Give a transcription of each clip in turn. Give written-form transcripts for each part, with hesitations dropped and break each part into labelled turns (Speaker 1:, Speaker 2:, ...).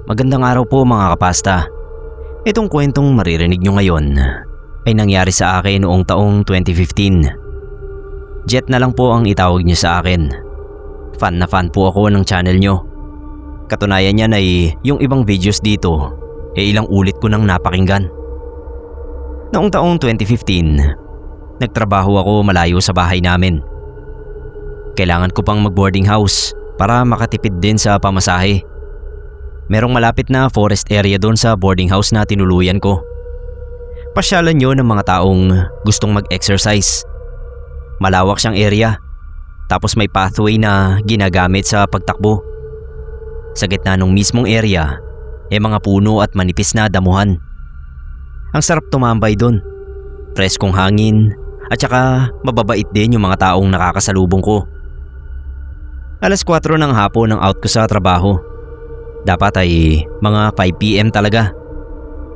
Speaker 1: Magandang araw po mga kapasta. Itong kwentong maririnig nyo ngayon ay nangyari sa akin noong taong 2015. Jet na lang po ang itawag nyo sa akin. Fan na fan po ako ng channel nyo. Katunayan niyan ay yung ibang videos dito ilang ulit ko nang napakinggan. Noong taong 2015, nagtrabaho ako malayo sa bahay namin. Kailangan ko pang mag-boarding house para makatipid din sa pamasahe. Merong malapit na forest area doon sa boarding house na tinuluyan ko. Pasyalan yun ng mga taong gustong mag-exercise. Malawak siyang area, tapos may pathway na ginagamit sa pagtakbo. Sa gitna ng mismong area, mga puno at manipis na damuhan. Ang sarap tumambay doon. Preskong hangin at saka mababait din yung mga taong nakakasalubong ko. Alas 4 ng hapon ang out ko sa trabaho. Dapat ay mga 5 PM talaga.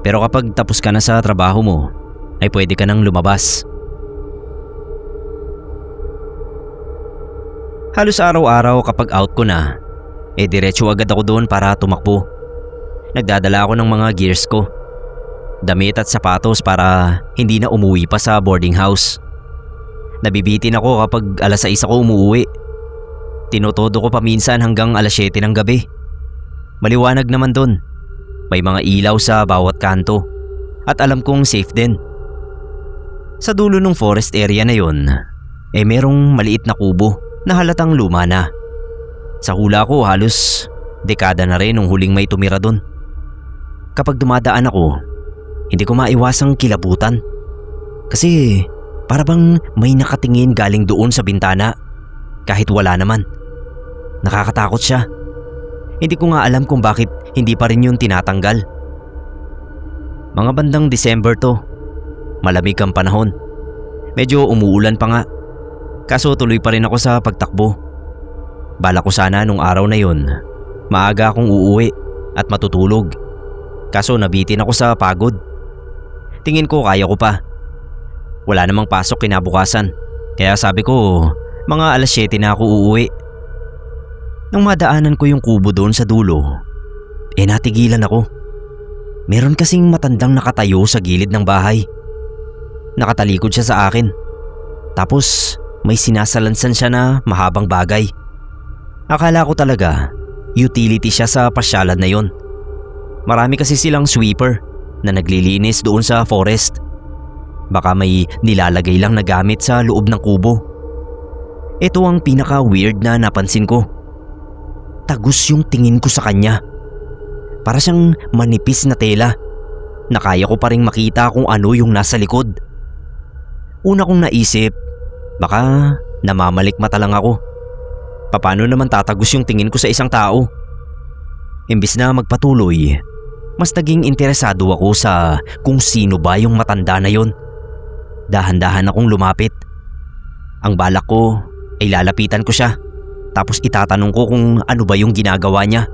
Speaker 1: Pero kapag tapos ka na sa trabaho mo, ay pwede ka nang lumabas. Halos araw-araw kapag out ko na, diretso agad ako doon para tumakbo. Nagdadala ako ng mga gears ko, damit at sapatos para hindi na umuwi pa sa boarding house. Nabibitin ako kapag alas 6 ako umuwi. Tinotodo ko pa minsan hanggang alas 7 ng gabi. Maliwanag naman doon. May mga ilaw sa bawat kanto at alam kong safe din. Sa dulo ng forest area na yon, merong maliit na kubo na halatang luma na. Sa hula ko halos dekada na rin nung huling may tumira doon. Kapag dumadaan ako, hindi ko maiwasang kilabutan. Kasi para bang may nakatingin galing doon sa bintana kahit wala naman. Nakakatakot siya. Hindi ko nga alam kung bakit hindi pa rin yun tinatanggal. Mga bandang December to. Malamig ang panahon. Medyo umuulan pa nga. Kaso tuloy pa rin ako sa pagtakbo. Bala ko sana nung araw na yun, maaga akong uuwi at matutulog. Kaso nabitin ako sa pagod. Tingin ko kaya ko pa. Wala namang pasok kinabukasan. Kaya sabi ko, mga alas 7 na ako uuwi. Nung madaanan ko yung kubo doon sa dulo, natigilan ako. Meron kasing matandang nakatayo sa gilid ng bahay. Nakatalikod siya sa akin. Tapos may sinasalansan siya na mahabang bagay. Akala ko talaga utility siya sa pasyalan na yon. Marami kasi silang sweeper na naglilinis doon sa forest. Baka may nilalagay lang na gamit sa loob ng kubo. Ito ang pinaka-weird na napansin ko. Tagus yung tingin ko sa kanya. Para siyang manipis na tela na kaya ko pa ring makita kung ano yung nasa likod. Una kong naisip, baka namamalikmata lang ako. Paano naman tatagos yung tingin ko sa isang tao? Imbis na magpatuloy, mas naging interesado ako sa kung sino ba yung matanda na yon. Dahan-dahan akong lumapit. Ang balak ko ay lalapitan ko siya. Tapos itatanong ko kung ano ba yung ginagawa niya.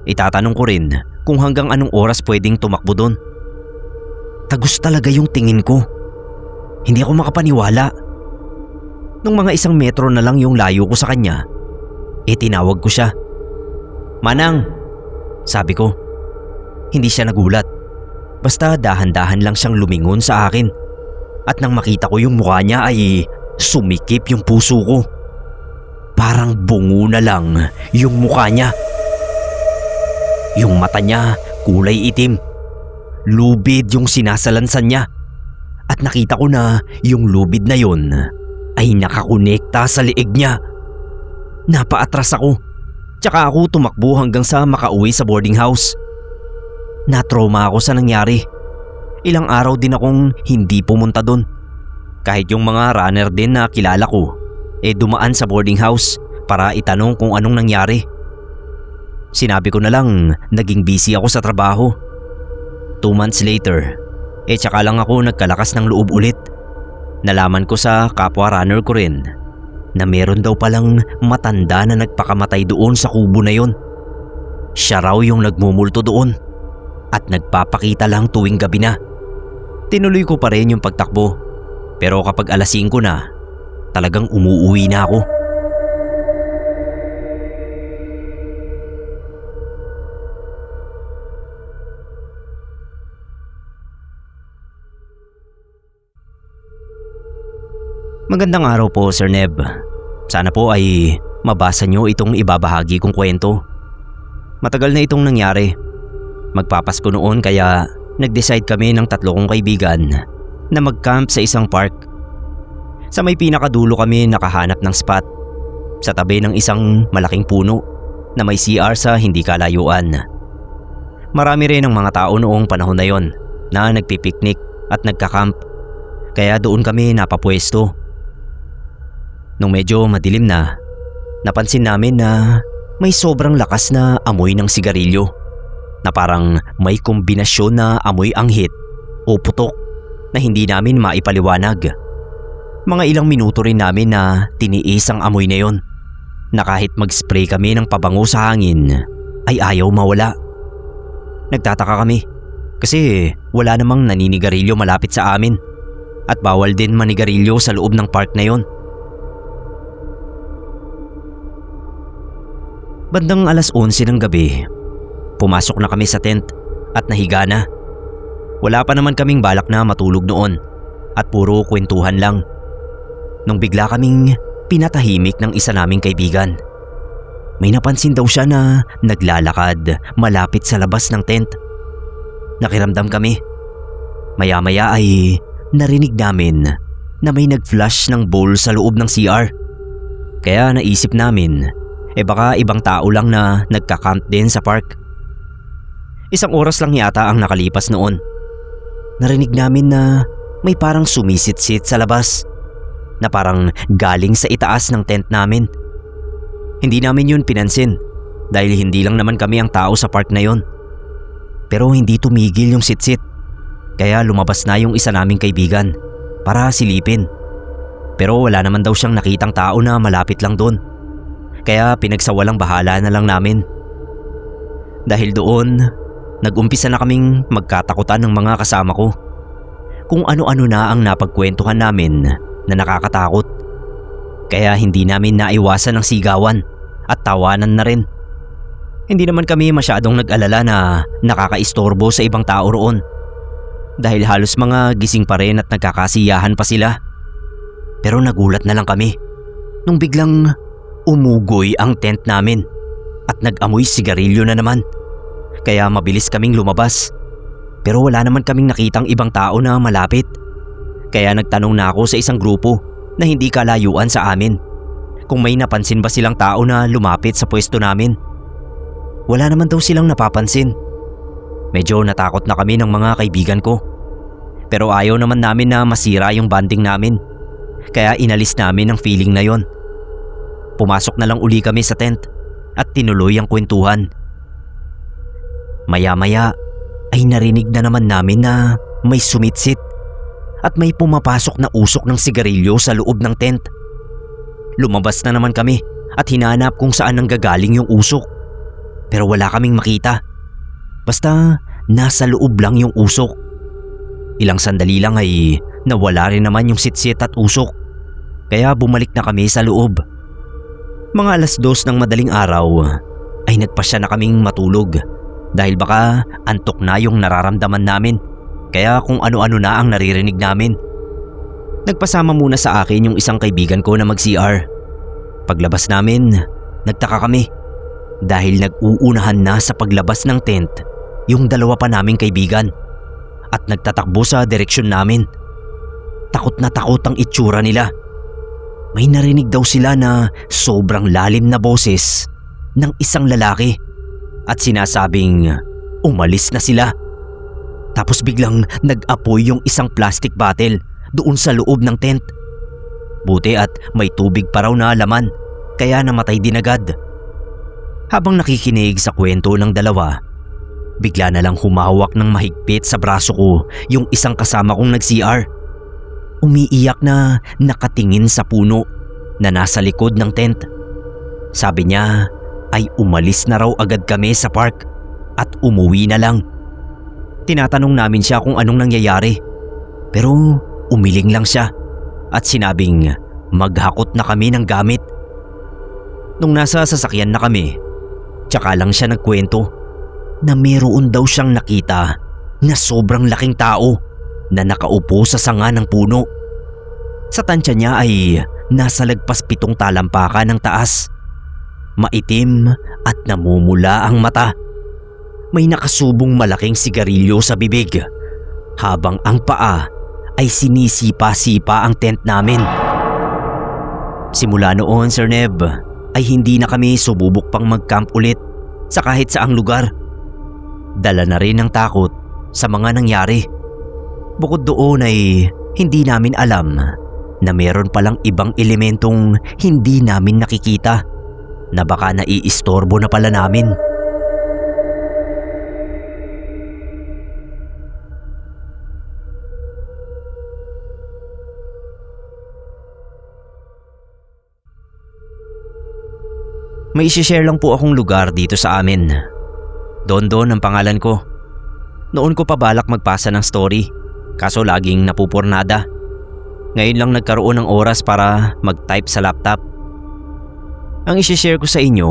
Speaker 1: Itatanong ko rin kung hanggang anong oras pwedeng tumakbo doon. Tagus talaga yung tingin ko. Hindi ako makapaniwala. Nung mga 1 metro na lang yung layo ko sa kanya, tinawag ko siya. "Manang!" sabi ko. Hindi siya nagulat. Basta dahan-dahan lang siyang lumingon sa akin. At nang makita ko yung mukha niya ay sumikip yung puso ko. Parang bungo na lang yung mukha niya. Yung mata niya kulay itim. Lubid yung sinasalansan niya. At nakita ko na yung lubid na yun ay nakakonekta sa leeg niya. Napaatras ako. Tsaka ako tumakbo hanggang sa makauwi sa boarding house. Natrauma ako sa nangyari. Ilang araw din akong hindi pumunta doon. Kahit yung mga runner din na kilala ko dumaan sa boarding house para itanong kung anong nangyari. Sinabi ko na lang naging busy ako sa trabaho. 2 months later, tsaka lang ako nagkalakas ng loob ulit. Nalaman ko sa kapwa runner ko rin na meron daw palang matanda na nagpakamatay doon sa kubo na yon. Siya raw yung nagmumulto doon at nagpapakita lang tuwing gabi na. Tinuloy ko pa rin yung pagtakbo. Pero kapag alas 5 na, talagang umuuwi na ako. Magandang araw po, Sir Neb. Sana po ay mabasa nyo itong ibabahagi kong kwento. Matagal na itong nangyari. Magpapasko noon kaya nag-decide kami ng 3 kong kaibigan na mag-camp sa isang park. Sa may pinakadulo kami nakahanap ng spot sa tabi ng isang malaking puno na may CR sa hindi kalayuan. Marami rin ang mga tao noong panahon na yon na nagpipiknik at nagka-camp kaya doon kami napapwesto. Nung medyo madilim na, napansin namin na may sobrang lakas na amoy ng sigarilyo na parang may kombinasyon na amoy anghit o putok na hindi namin maipaliwanag. Mga ilang minuto rin namin na tiniis ang amoy na yon na kahit mag-spray kami ng pabango sa hangin ay ayaw mawala. Nagtataka kami kasi wala namang naninigarilyo malapit sa amin at bawal din manigarilyo sa loob ng park na yon. Bandang 11:00 ng gabi, pumasok na kami sa tent at nahiga na. Wala pa naman kaming balak na matulog noon at puro kwentuhan lang. Nung bigla kaming pinatahimik ng isa naming kaibigan. May napansin daw siya na naglalakad malapit sa labas ng tent. Nakiramdam kami. Maya-maya ay narinig namin na may nag-flash ng bowl sa loob ng CR. Kaya naisip namin, baka ibang tao lang na nagka-camp din sa park. 1 oras lang yata ang nakalipas noon. Narinig namin na may parang sumisit-sit sa labas na parang galing sa itaas ng tent namin. Hindi namin yun pinansin dahil hindi lang naman kami ang tao sa park na yon. Pero hindi tumigil yung sit-sit kaya lumabas na yung isa naming kaibigan para silipin. Pero wala naman daw siyang nakitang tao na malapit lang doon. Kaya pinagsawalang bahala na lang namin. Dahil doon, nag-umpisa na kaming magkatakutan ng mga kasama ko. Kung ano-ano na ang napagkwentuhan namin na nakakatakot. Kaya hindi namin naiwasan ng sigawan at tawanan na rin. Hindi naman kami masyadong nag-alala na nakakaistorbo sa ibang tao roon. Dahil halos mga gising pa rin at nagkakasiyahan pa sila. Pero nagulat na lang kami nung biglang umugoy ang tent namin at nag-amoy sigarilyo na naman. Kaya mabilis kaming lumabas. Pero wala naman kaming nakitang ibang tao na malapit. Kaya nagtanong na ako sa isang grupo na hindi kalayuan sa amin kung may napansin ba silang tao na lumapit sa pwesto namin. Wala naman daw silang napapansin. Medyo natakot na kami ng mga kaibigan ko. Pero ayaw naman namin na masira yung bonding namin. Kaya inalis namin ang feeling na yon. Pumasok na lang uli kami sa tent at tinuloy ang kwentuhan. Maya-maya ay narinig na naman namin na may sumitsit at may pumapasok na usok ng sigarilyo sa loob ng tent. Lumabas na naman kami at hinanap kung saan nanggagaling yung usok. Pero wala kaming makita. Basta nasa loob lang yung usok. Ilang sandali lang ay nawala rin naman yung sitsit at usok. Kaya bumalik na kami sa loob. Mga 2:00 ng madaling araw ay nagpasya na kaming matulog dahil baka antok na yung nararamdaman namin kaya kung ano-ano na ang naririnig namin. Nagpasama muna sa akin yung isang kaibigan ko na mag-CR. Paglabas namin, nagtaka kami dahil nag-uunahan na sa paglabas ng tent yung 2 pa naming kaibigan at nagtatakbo sa direksyon namin. Takot na takot ang itsura nila. May narinig daw sila na sobrang lalim na boses ng isang lalaki at sinasabing umalis na sila. Tapos biglang nag-apoy yung isang plastic bottle doon sa loob ng tent. Buti at may tubig pa raw na laman kaya namatay din agad. Habang nakikinig sa kwento ng 2, bigla na lang humawak ng mahigpit sa braso ko yung isang kasama kong nag-CR. Umiiyak na nakatingin sa puno na nasa likod ng tent. Sabi niya ay umalis na raw agad kami sa park at umuwi na lang. Tinatanong namin siya kung anong nangyayari pero umiling lang siya at sinabing maghakot na kami ng gamit. Nung nasa sasakyan na kami, tsaka lang siya nagkwento na meron daw siyang nakita na sobrang laking tao na nakaupo sa sanga ng puno. Sa tansya niya ay nasa lagpas 7 talampakan ng taas. Maitim at namumula ang mata. May nakasubong malaking sigarilyo sa bibig, habang ang paa ay sinisipa-sipa ang tent namin. Simula noon, Sir Neb, ay hindi na kami sububok pang mag-camp ulit sa kahit saang lugar. Dala na rin ng takot sa mga nangyari. Bukod doon ay hindi namin alam na meron palang ibang elementong hindi namin nakikita na baka naiistorbo na pala namin. May isi-share lang po akong lugar dito sa amin. Don ang pangalan ko. Noon ko pa balak magpasa ng story, kaso laging napupurnada. Ngayon lang nagkaroon ng oras para mag-type sa laptop. Ang isi-share ko sa inyo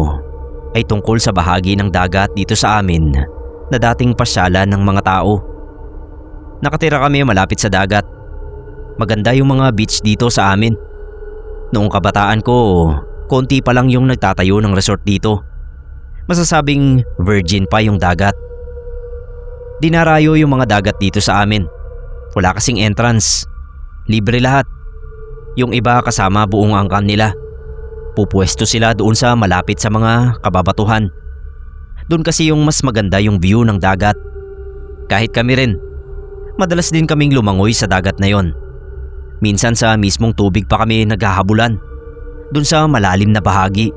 Speaker 1: ay tungkol sa bahagi ng dagat dito sa amin na dating pasyalan ng mga tao. Nakatira kami malapit sa dagat. Maganda yung mga beach dito sa amin. Noong kabataan ko, konti pa lang yung nagtatayo ng resort dito. Masasabing virgin pa yung dagat. Dinarayo yung mga dagat dito sa amin. Wala kasing entrance. Libre lahat. Yung iba kasama buong angkan nila. Pupwesto sila doon sa malapit sa mga kababatuhan. Doon kasi yung mas maganda yung view ng dagat. Kahit kami rin. Madalas din kaming lumangoy sa dagat na yon. Minsan sa mismong tubig pa kami naghahabulan. Doon sa malalim na bahagi.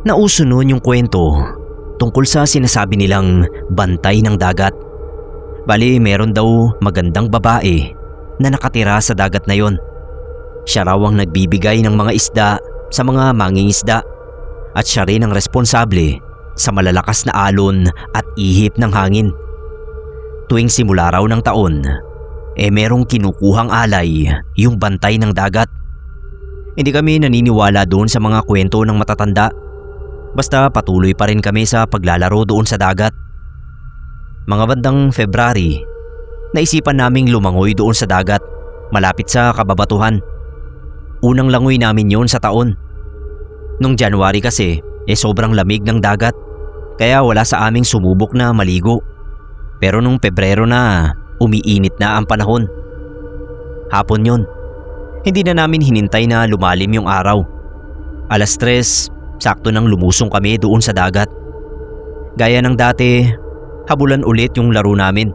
Speaker 1: Nauso noon yung kwento tungkol sa sinasabi nilang bantay ng dagat. Bali, meron daw magandang babae na nakatira sa dagat na yon. Siya raw ang nagbibigay ng mga isda sa mga mangingisda at siya rin ang responsable sa malalakas na alon at ihip ng hangin. Tuwing simula raw ng taon, merong kinukuhang alay yung bantay ng dagat. Hindi kami naniniwala doon sa mga kwento ng matatanda. Basta patuloy pa rin kami sa paglalaro doon sa dagat. Mga bandang February, naisipan naming lumangoy doon sa dagat, malapit sa kababatuhan. Unang langoy namin yon sa taon. Nung January kasi, sobrang lamig ng dagat, kaya wala sa aming sumubok na maligo. Pero nung Pebrero na, umiinit na ang panahon. Hapon yon. Hindi na namin hinintay na lumalim yung araw. 3:00, sakto nang lumusong kami doon sa dagat. Gaya ng dati, habulan ulit yung laro namin.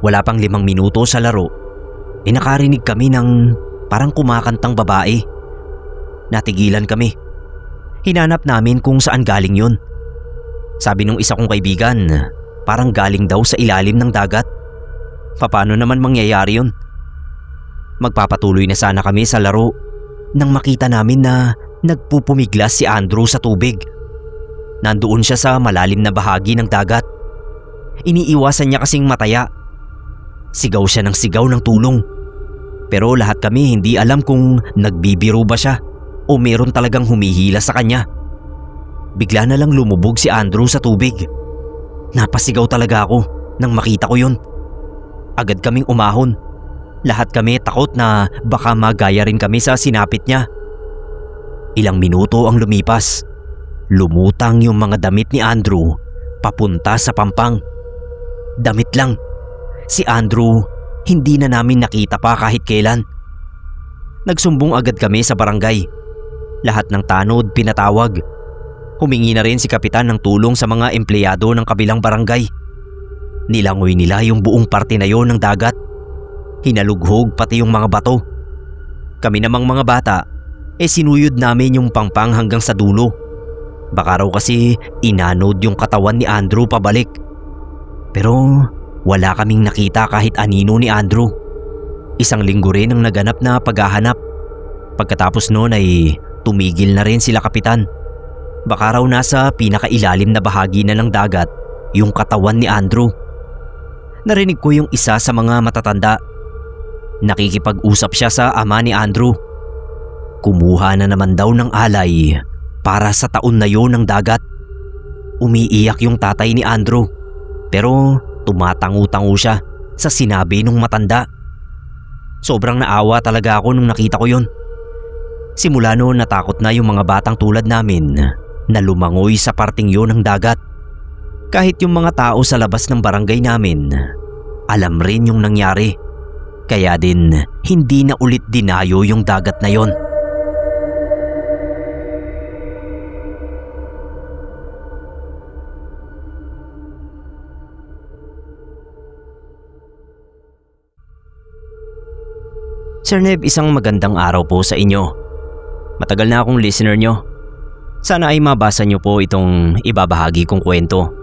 Speaker 1: Wala pang 5 minuto sa laro, nakarinig kami ng parang kumakantang babae. Natigilan kami. Hinanap namin kung saan galing yun. Sabi nung isa kong kaibigan, parang galing daw sa ilalim ng dagat. Paano naman mangyayari yun? Magpapatuloy na sana kami sa laro nang makita namin na nagpupumiglas si Andrew sa tubig. Nandoon siya sa malalim na bahagi ng dagat. Iniiwasan niya kasing mataya. Sigaw siya ng sigaw ng tulong. Pero lahat kami hindi alam kung nagbibiro ba siya o meron talagang humihila sa kanya. Bigla na lang lumubog si Andrew sa tubig. Napasigaw talaga ako nang makita ko yun. Agad kaming umahon. Lahat kami takot na baka magaya rin kami sa sinapit niya. Ilang minuto ang lumipas. Lumutang yung mga damit ni Andrew papunta sa pampang. Damit lang. Si Andrew hindi na namin nakita pa kahit kailan. Nagsumbong agad kami sa barangay. Lahat ng tanod pinatawag. Humingi na rin si kapitan ng tulong sa mga empleyado ng kabilang barangay. Nilangoy nila yung buong parte na yon ng dagat. Hinalughog pati yung mga bato. Kami namang mga bata, sinuyod namin yung pampang hanggang sa dulo. Baka raw kasi inanod yung katawan ni Andrew pabalik. Pero wala kaming nakita kahit anino ni Andrew. 1 linggo rin ang naganap na paghahanap. Pagkatapos noon ay tumigil na rin sila kapitan. Baka raw nasa pinakailalim na bahagi na ng dagat yung katawan ni Andrew. Narinig ko yung isa sa mga matatanda. Nakikipag-usap siya sa ama ni Andrew. Kumuha na naman daw ng alay para sa taon na yon ng dagat. Umiiyak yung tatay ni Andrew. Pero tumatangu-tangu siya sa sinabi nung matanda. Sobrang naawa talaga ako nung nakita ko yun. Simula noon natakot na yung mga batang tulad namin na lumangoy sa parting yun ng dagat. Kahit yung mga tao sa labas ng barangay namin, alam rin yung nangyari. Kaya din hindi na ulit dinayo yung dagat na yon. Sir Neb, isang magandang araw po sa inyo. Matagal na akong listener nyo. Sana ay mabasa nyo po itong ibabahagi kong kwento.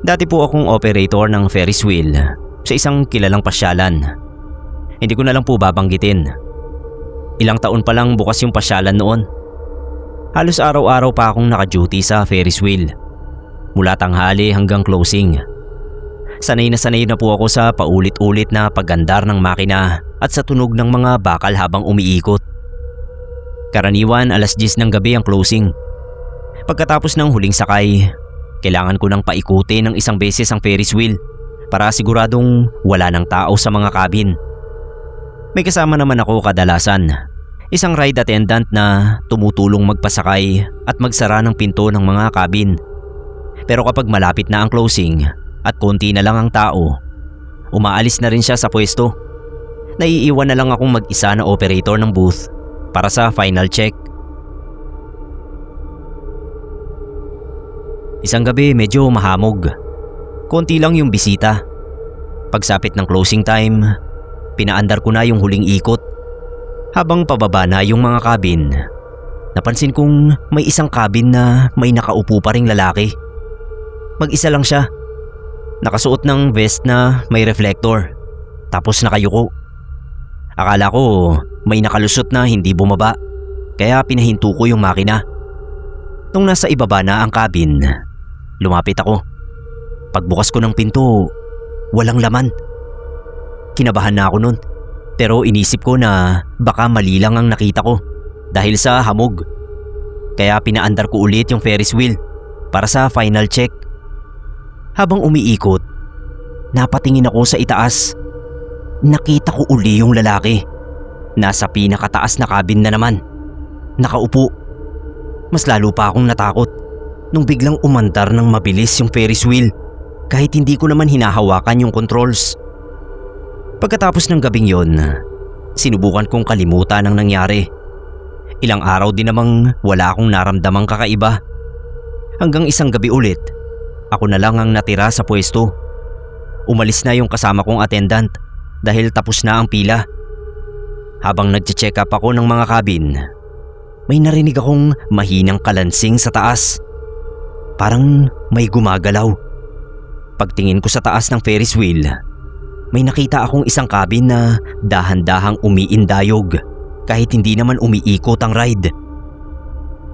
Speaker 1: Dati po akong operator ng Ferris wheel sa isang kilalang pasyalan. Hindi ko na lang po babanggitin. Ilang taon pa lang bukas yung pasyalan noon. Halos araw-araw pa akong naka-duty sa Ferris wheel. Mula tanghali hanggang closing. Sanay na po ako sa paulit-ulit na paggandar ng makina at sa tunog ng mga bakal habang umiikot. Karaniwan 10:00 ng gabi ang closing. Pagkatapos ng huling sakay, kailangan ko nang paikutin ng isang beses ang Ferris wheel para siguradong wala ng tao sa mga cabin. May kasama naman ako kadalasan, isang ride attendant na tumutulong magpasakay at magsara ng pinto ng mga cabin. Pero kapag malapit na ang closing at konti na lang ang tao, umaalis na rin siya sa pwesto. Naiiwan na lang akong mag-isa na operator ng booth para sa final check. Isang gabi medyo mahamog. Konti lang yung bisita. Pagsapit ng closing time, pinaandar ko na yung huling ikot. Habang pababa na yung mga cabin, napansin kong may isang cabin na may nakaupo pa ring lalaki. Mag-isa lang siya. Nakasuot ng vest na may reflector, tapos nakayuko. Akala ko may nakalusot na hindi bumaba, kaya pinahinto ko yung makina. Nung nasa ibaba na ang cabin, lumapit ako. Pagbukas ko ng pinto, walang laman. Kinabahan na ako nun, pero inisip ko na baka mali lang ang nakita ko dahil sa hamog. Kaya pinaandar ko ulit yung Ferris wheel para sa final check. Habang umiikot, napatingin ako sa itaas. Nakita ko uli yung lalaki. Nasa pinakataas na cabin na naman. Nakaupo. Mas lalo pa akong natakot nung biglang umandar ng mabilis yung Ferris wheel kahit hindi ko naman hinahawakan yung controls. Pagkatapos ng gabing yon, sinubukan kong kalimutan ang nangyari. Ilang araw din namang wala akong naramdamang kakaiba. Hanggang isang gabi ulit, ako na lang ang natira sa pwesto. Umalis na yung kasama kong attendant dahil tapos na ang pila. Habang nagche-check up ako ng mga cabin, may narinig akong mahinang kalansing sa taas. Parang may gumagalaw. Pagtingin ko sa taas ng Ferris wheel, may nakita akong isang cabin na dahan-dahang umiindayog kahit hindi naman umiikot ang ride.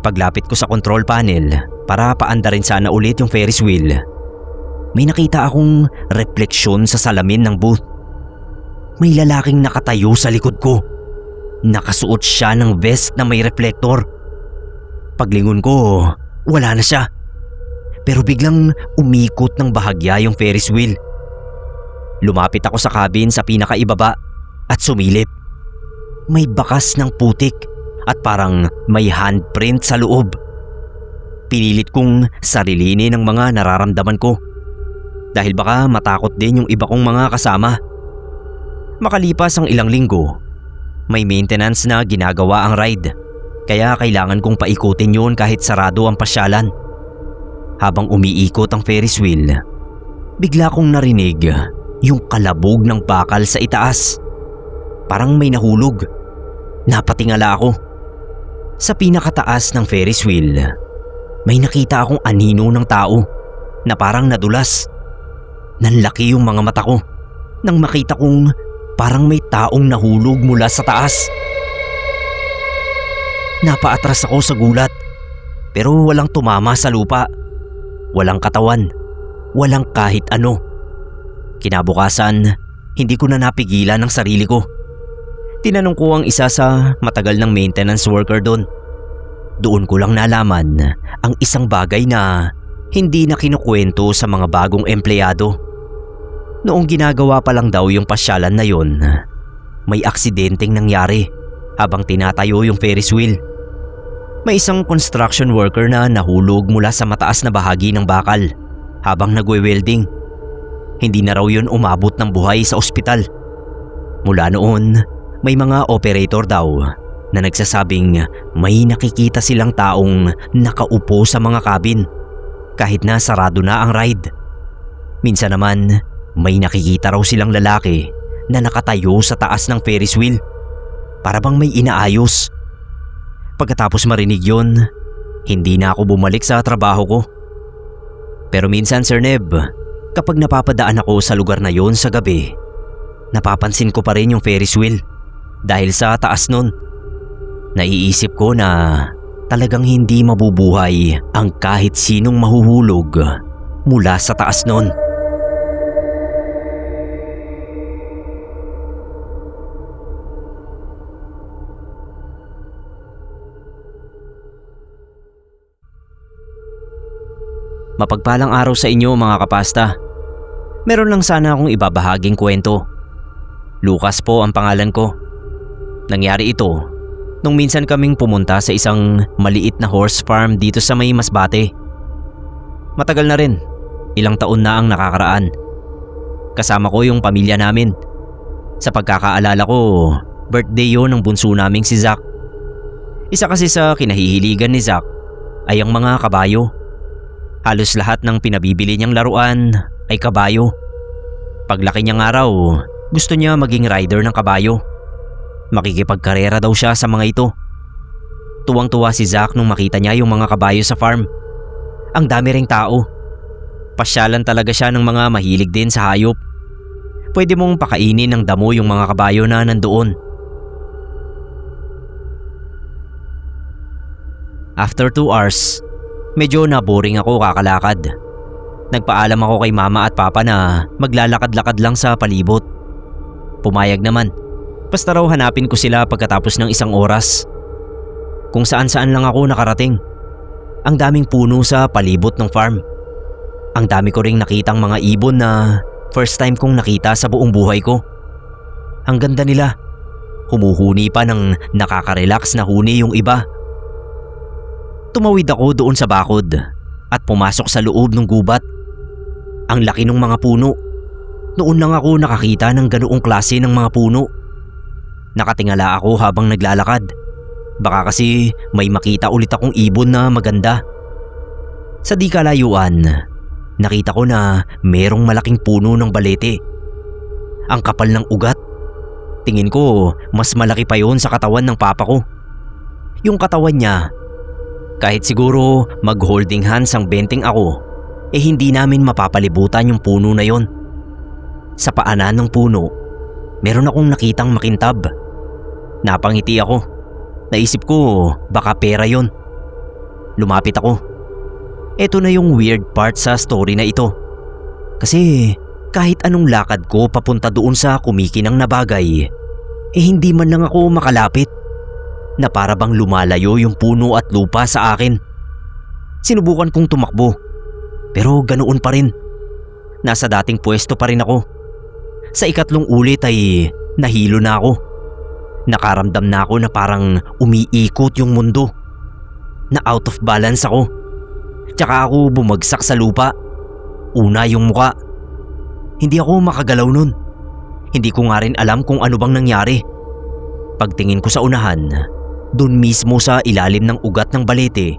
Speaker 1: Paglapit ko sa control panel para paandarin sana ulit yung Ferris wheel, may nakita akong refleksyon sa salamin ng booth. May lalaking nakatayo sa likod ko. Nakasuot siya ng vest na may reflector. Paglingon ko, wala na siya. Pero biglang umikot ng bahagya yung Ferris wheel. Lumapit ako sa cabin sa pinakaibaba at sumilip. May bakas ng putik at parang may handprint sa loob. Pinilit kong sarilinin ang mga nararamdaman ko dahil baka matakot din yung iba kong mga kasama. Makalipas ang ilang linggo, may maintenance na ginagawa ang ride, kaya kailangan kong paikutin yun kahit sarado ang pasyalan. Habang umiikot ang Ferris wheel, bigla kong narinig yung kalabog ng bakal sa itaas. Parang may nahulog. Napatingala ako. Sa pinakataas ng Ferris wheel, may nakita akong anino ng tao na parang nadulas. Nanlaki yung mga mata ko nang makita kong parang may taong nahulog mula sa taas. Napaatras ako sa gulat, pero walang tumama sa lupa. Walang katawan, walang kahit ano. Kinabukasan, hindi ko na napigilan ang sarili ko. Tinanong ko ang isa sa matagal ng maintenance worker doon. Doon ko lang nalaman ang isang bagay na hindi na kinukwento sa mga bagong empleyado. Noong ginagawa pa lang daw yung pasyalan na yun, may aksidenteng nangyari habang tinatayo yung Ferris wheel. May isang construction worker na nahulog mula sa mataas na bahagi ng bakal habang nagwe-welding. Hindi na raw yun umabot ng buhay sa ospital. Mula noon, may mga operator daw na nagsasabing may nakikita silang taong nakaupo sa mga cabin kahit na sarado na ang ride. Minsan naman, may nakikita raw silang lalaki na nakatayo sa taas ng Ferris wheel para bang may inaayos. Pagkatapos marinig yun, hindi na ako bumalik sa trabaho ko. Pero minsan Sir Neb, kapag napapadaan ako sa lugar na yon sa gabi, napapansin ko pa rin yung Ferris wheel dahil sa taas nun. Naiisip ko na talagang hindi mabubuhay ang kahit sinong mahuhulog mula sa taas nun. Mapagpalang araw sa inyo mga kapasta. Meron lang sana akong ibabahaging kwento. Lucas po ang pangalan ko. Nangyari ito nung minsan kaming pumunta sa isang maliit na horse farm dito sa may Masbate. Matagal na rin, ilang taon na ang nakakaraan. Kasama ko yung pamilya namin. Sa pagkakaalala ko, birthday yon ng bunso naming si Zach. Isa kasi sa kinahihiligan ni Zach ay ang mga kabayo. Halos lahat ng pinabibili niyang laruan ay kabayo. Paglaki niyang araw, gusto niya maging rider ng kabayo. Makikipagkarera daw siya sa mga ito. Tuwang-tuwa si Zach nung makita niya yung mga kabayo sa farm. Ang dami ring tao. Pasyalan talaga siya ng mga mahilig din sa hayop. Pwede mong pakainin ng damo yung mga kabayo na nandoon. After 2 hours, medyo naboring ako kakalakad. Nagpaalam ako kay mama at papa na maglalakad-lakad lang sa palibot. Pumayag naman. Basta raw hanapin ko sila pagkatapos ng 1 oras. Kung saan-saan lang ako nakarating. Ang daming puno sa palibot ng farm. Ang dami ko ring nakitang mga ibon na first time kong nakita sa buong buhay ko. Ang ganda nila. Humuhuni pa ng nakaka-relax na huni yung iba. Tumawid ako doon sa bakod at pumasok sa loob ng gubat. Ang laki ng mga puno. Noon lang ako nakakita ng ganoong klase ng mga puno. Nakatingala ako habang naglalakad. Baka kasi may makita ulit akong ibon na maganda. Sa di kalayuan, nakita ko na merong malaking puno ng balete. Ang kapal ng ugat. Tingin ko mas malaki pa yon sa katawan ng papa ko. Yung katawan niya, kahit siguro mag-holding hands ang benteng ako, hindi namin mapapalibutan yung puno na yon. Sa paanan ng puno, meron akong nakitang makintab. Napangiti ako. Naisip ko baka pera yon. Lumapit ako. Ito na yung weird part sa story na ito. Kasi kahit anong lakad ko papunta doon sa kumikinang na bagay, hindi man lang ako makalapit. Na para bang lumalayo yung puno at lupa sa akin. Sinubukan kong tumakbo, pero ganoon pa rin. Nasa dating pwesto pa rin ako. Sa 2 ulit ay nahilo na ako. Nakaramdam na ako na parang umiikot yung mundo. Na out of balance ako. Tsaka ako bumagsak sa lupa. Una yung muka. Hindi ako makagalaw nun. Hindi ko nga rin alam kung ano bang nangyari. Pagtingin ko sa unahan, doon mismo sa ilalim ng ugat ng balete,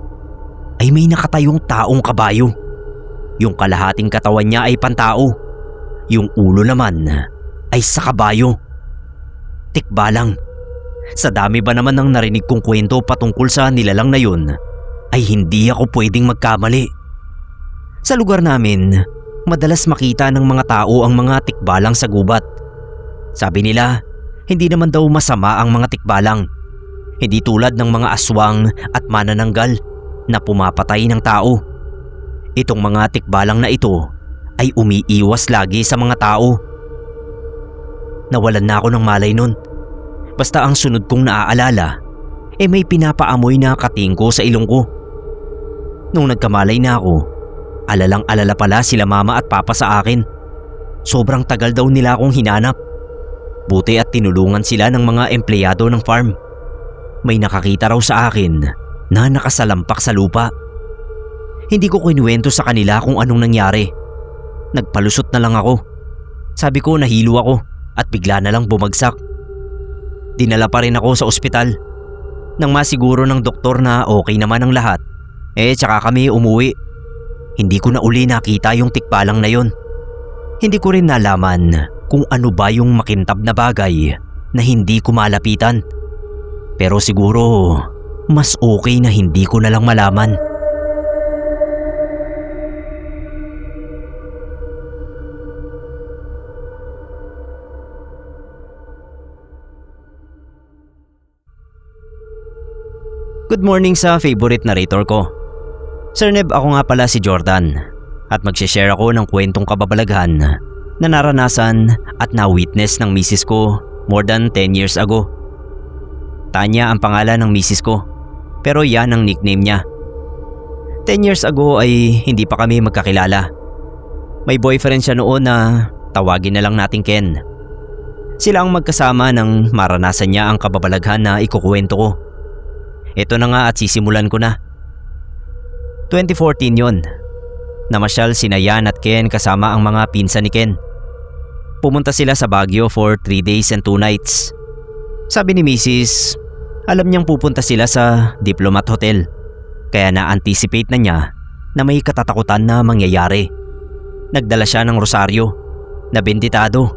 Speaker 1: ay may nakatayong taong kabayo. Yung kalahating katawan niya ay pantao. Yung ulo naman ay sa kabayo. Tikbalang. Sa dami ba naman ng narinig kong kwento patungkol sa nilalang na yun, ay hindi ako pwedeng magkamali. Sa lugar namin, madalas makita ng mga tao ang mga tikbalang sa gubat. Sabi nila, hindi naman daw masama ang mga tikbalang. Hindi tulad ng mga aswang at manananggal na pumapatay ng tao. Itong mga tikbalang na ito ay umiiwas lagi sa mga tao. Nawalan na ako ng malay nun. Basta ang sunod kong naaalala, may pinapaamoy na katingko sa ilong ko. Nung nagkamalay na ako, alalang-alala pala sila mama at papa sa akin. Sobrang tagal daw nila akong hinanap. Buti at tinulungan sila ng mga empleyado ng farm. May nakakita raw sa akin na nakasalampak sa lupa. Hindi ko kinuwento sa kanila kung anong nangyari. Nagpalusot na lang ako. Sabi ko nahilo ako at bigla na lang bumagsak. Dinala pa rin ako sa ospital. Nang masiguro ng doktor na okay naman ang lahat, tsaka kami umuwi. Hindi ko na uli nakita yung tikbalang na yon. Hindi ko rin nalaman kung ano ba yung makintab na bagay na hindi ko malapitan. Pero siguro mas okay na hindi ko na lang malaman. Good morning sa favorite narrator ko. Sir Neb, ako nga pala si Jordan at magsishare ako ng kwentong kababalaghan na naranasan at na-witness ng misis ko more than 10 years ago. Tanya ang pangalan ng misis ko, pero yan ang nickname niya. 10 years ago ay hindi pa kami magkakilala. May boyfriend siya noon na tawagin na lang nating Ken. Sila ang magkasama nang maranasan niya ang kababalaghan na ikukwento ko. Ito na nga at sisimulan ko na. 2014 yon. Namasyal sina Yan at Ken kasama ang mga pinsan ni Ken. Pumunta sila sa Baguio for 3 days and 2 nights. Sabi ni Mrs., alam niyang pupunta sila sa Diplomat Hotel. Kaya na-anticipate na niya na may katatakutan na mangyayari. Nagdala siya ng rosaryo na benditado.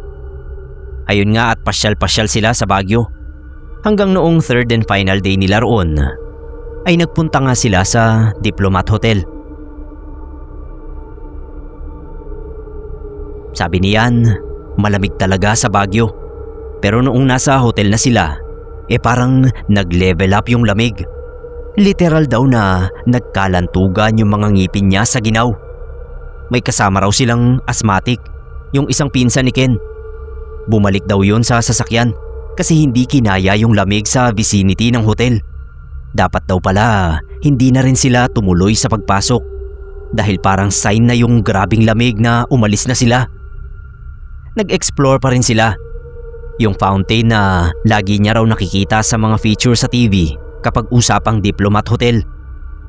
Speaker 1: Ayun nga at pasyal-pasyal sila sa Baguio. Hanggang noong third and final day nila roon ay nagpunta nga sila sa Diplomat Hotel. Sabi niyan, malamig talaga sa Baguio. Pero noong nasa hotel na sila, parang nag-level up yung lamig. Literal daw na nagkalantugan yung mga ngipin niya sa ginaw. May kasama raw silang asthmatic, yung isang pinsan ni Ken. Bumalik daw yun sa sasakyan kasi hindi kinaya yung lamig sa vicinity ng hotel. Dapat daw pala hindi na rin sila tumuloy sa pagpasok dahil parang sign na yung grabing lamig na umalis na sila. Nag-explore pa rin sila. Yung fountain na lagi niya raw nakikita sa mga feature sa TV kapag usapang Diplomat Hotel.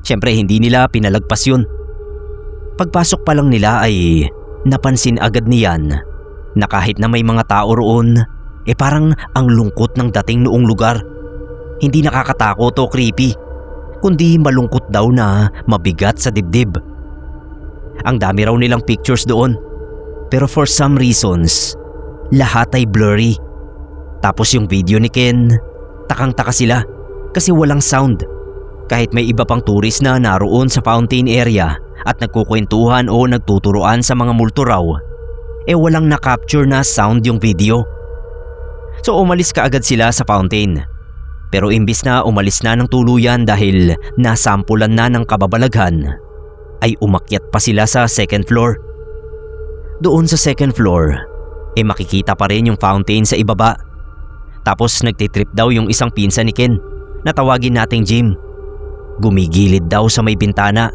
Speaker 1: Siyempre hindi nila pinalagpas yun. Pagpasok pa lang nila ay napansin agad niyan na kahit na may mga tao roon, parang ang lungkot ng dating noong lugar. Hindi nakakatakot o creepy, kundi malungkot daw na mabigat sa dibdib. Ang dami raw nilang pictures doon, pero for some reasons, lahat ay blurry. Tapos yung video ni Ken, takang-taka sila kasi walang sound. Kahit may iba pang tourist na naroon sa fountain area at nagkukwentuhan o nagtuturoan sa mga multo raw, walang na-capture na sound yung video. So umalis ka agad sila sa fountain. Pero imbis na umalis na ng tuluyan dahil nasampulan na ng kababalaghan, ay umakyat pa sila sa second floor. Doon sa second floor, makikita pa rin yung fountain sa ibaba. Tapos nagtitrip daw yung isang pinsan ni Ken na tawagin nating Jim. Gumigilid daw sa may bintana.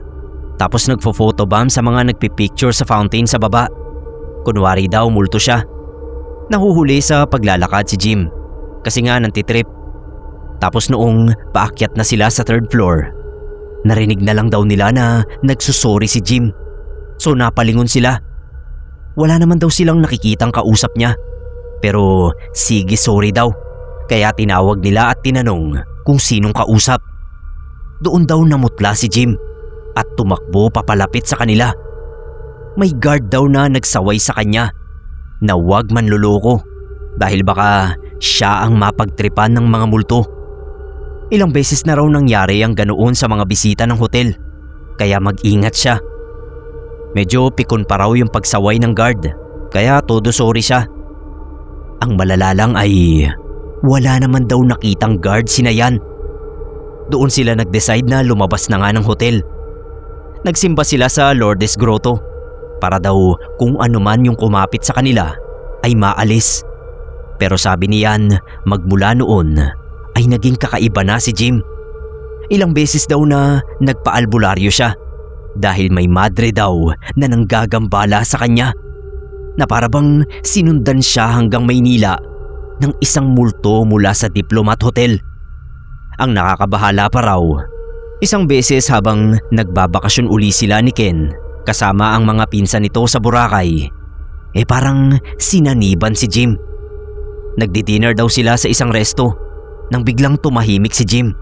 Speaker 1: Tapos nagfo-photobomb sa mga nagpipicture sa fountain sa baba. Kunwari daw multo siya. Nahuhuli sa paglalakad si Jim kasi nga nantitrip. Tapos noong paakyat na sila sa third floor, narinig na lang daw nila na nagsusorry si Jim. So napalingon sila. Wala naman daw silang nakikitang kausap niya. Pero sige sorry daw. Kaya tinawag nila at tinanong kung sinong kausap. Doon daw namutla si Jim at tumakbo papalapit sa kanila. May guard daw na nagsaway sa kanya na huwag manluloko dahil baka siya ang mapagtripan ng mga multo. Ilang beses na raw nangyari ang ganoon sa mga bisita ng hotel, kaya mag-ingat siya. Medyo pikon pa raw yung pagsaway ng guard, kaya todo sorry siya. Ang malala lang ay wala naman daw nakitang guard sina Yan. Doon sila nag-decide na lumabas na nga ng hotel. Nagsimba sila sa Lourdes Grotto para daw kung ano man yung kumapit sa kanila ay maalis. Pero sabi ni Yan, magmula noon ay naging kakaiba na si Jim. Ilang beses daw na nagpaalbularyo siya dahil may madre daw na nanggagambala sa kanya. na parabang sinundan siya hanggang Maynila ng isang multo mula sa Diplomat Hotel. Ang nakakabahala pa raw, isang beses habang nagbabakasyon uli sila ni Ken kasama ang mga pinsan nito sa Boracay, parang sinaniban si Jim. Nagdi-dinner daw sila sa isang resto nang biglang tumahimik si Jim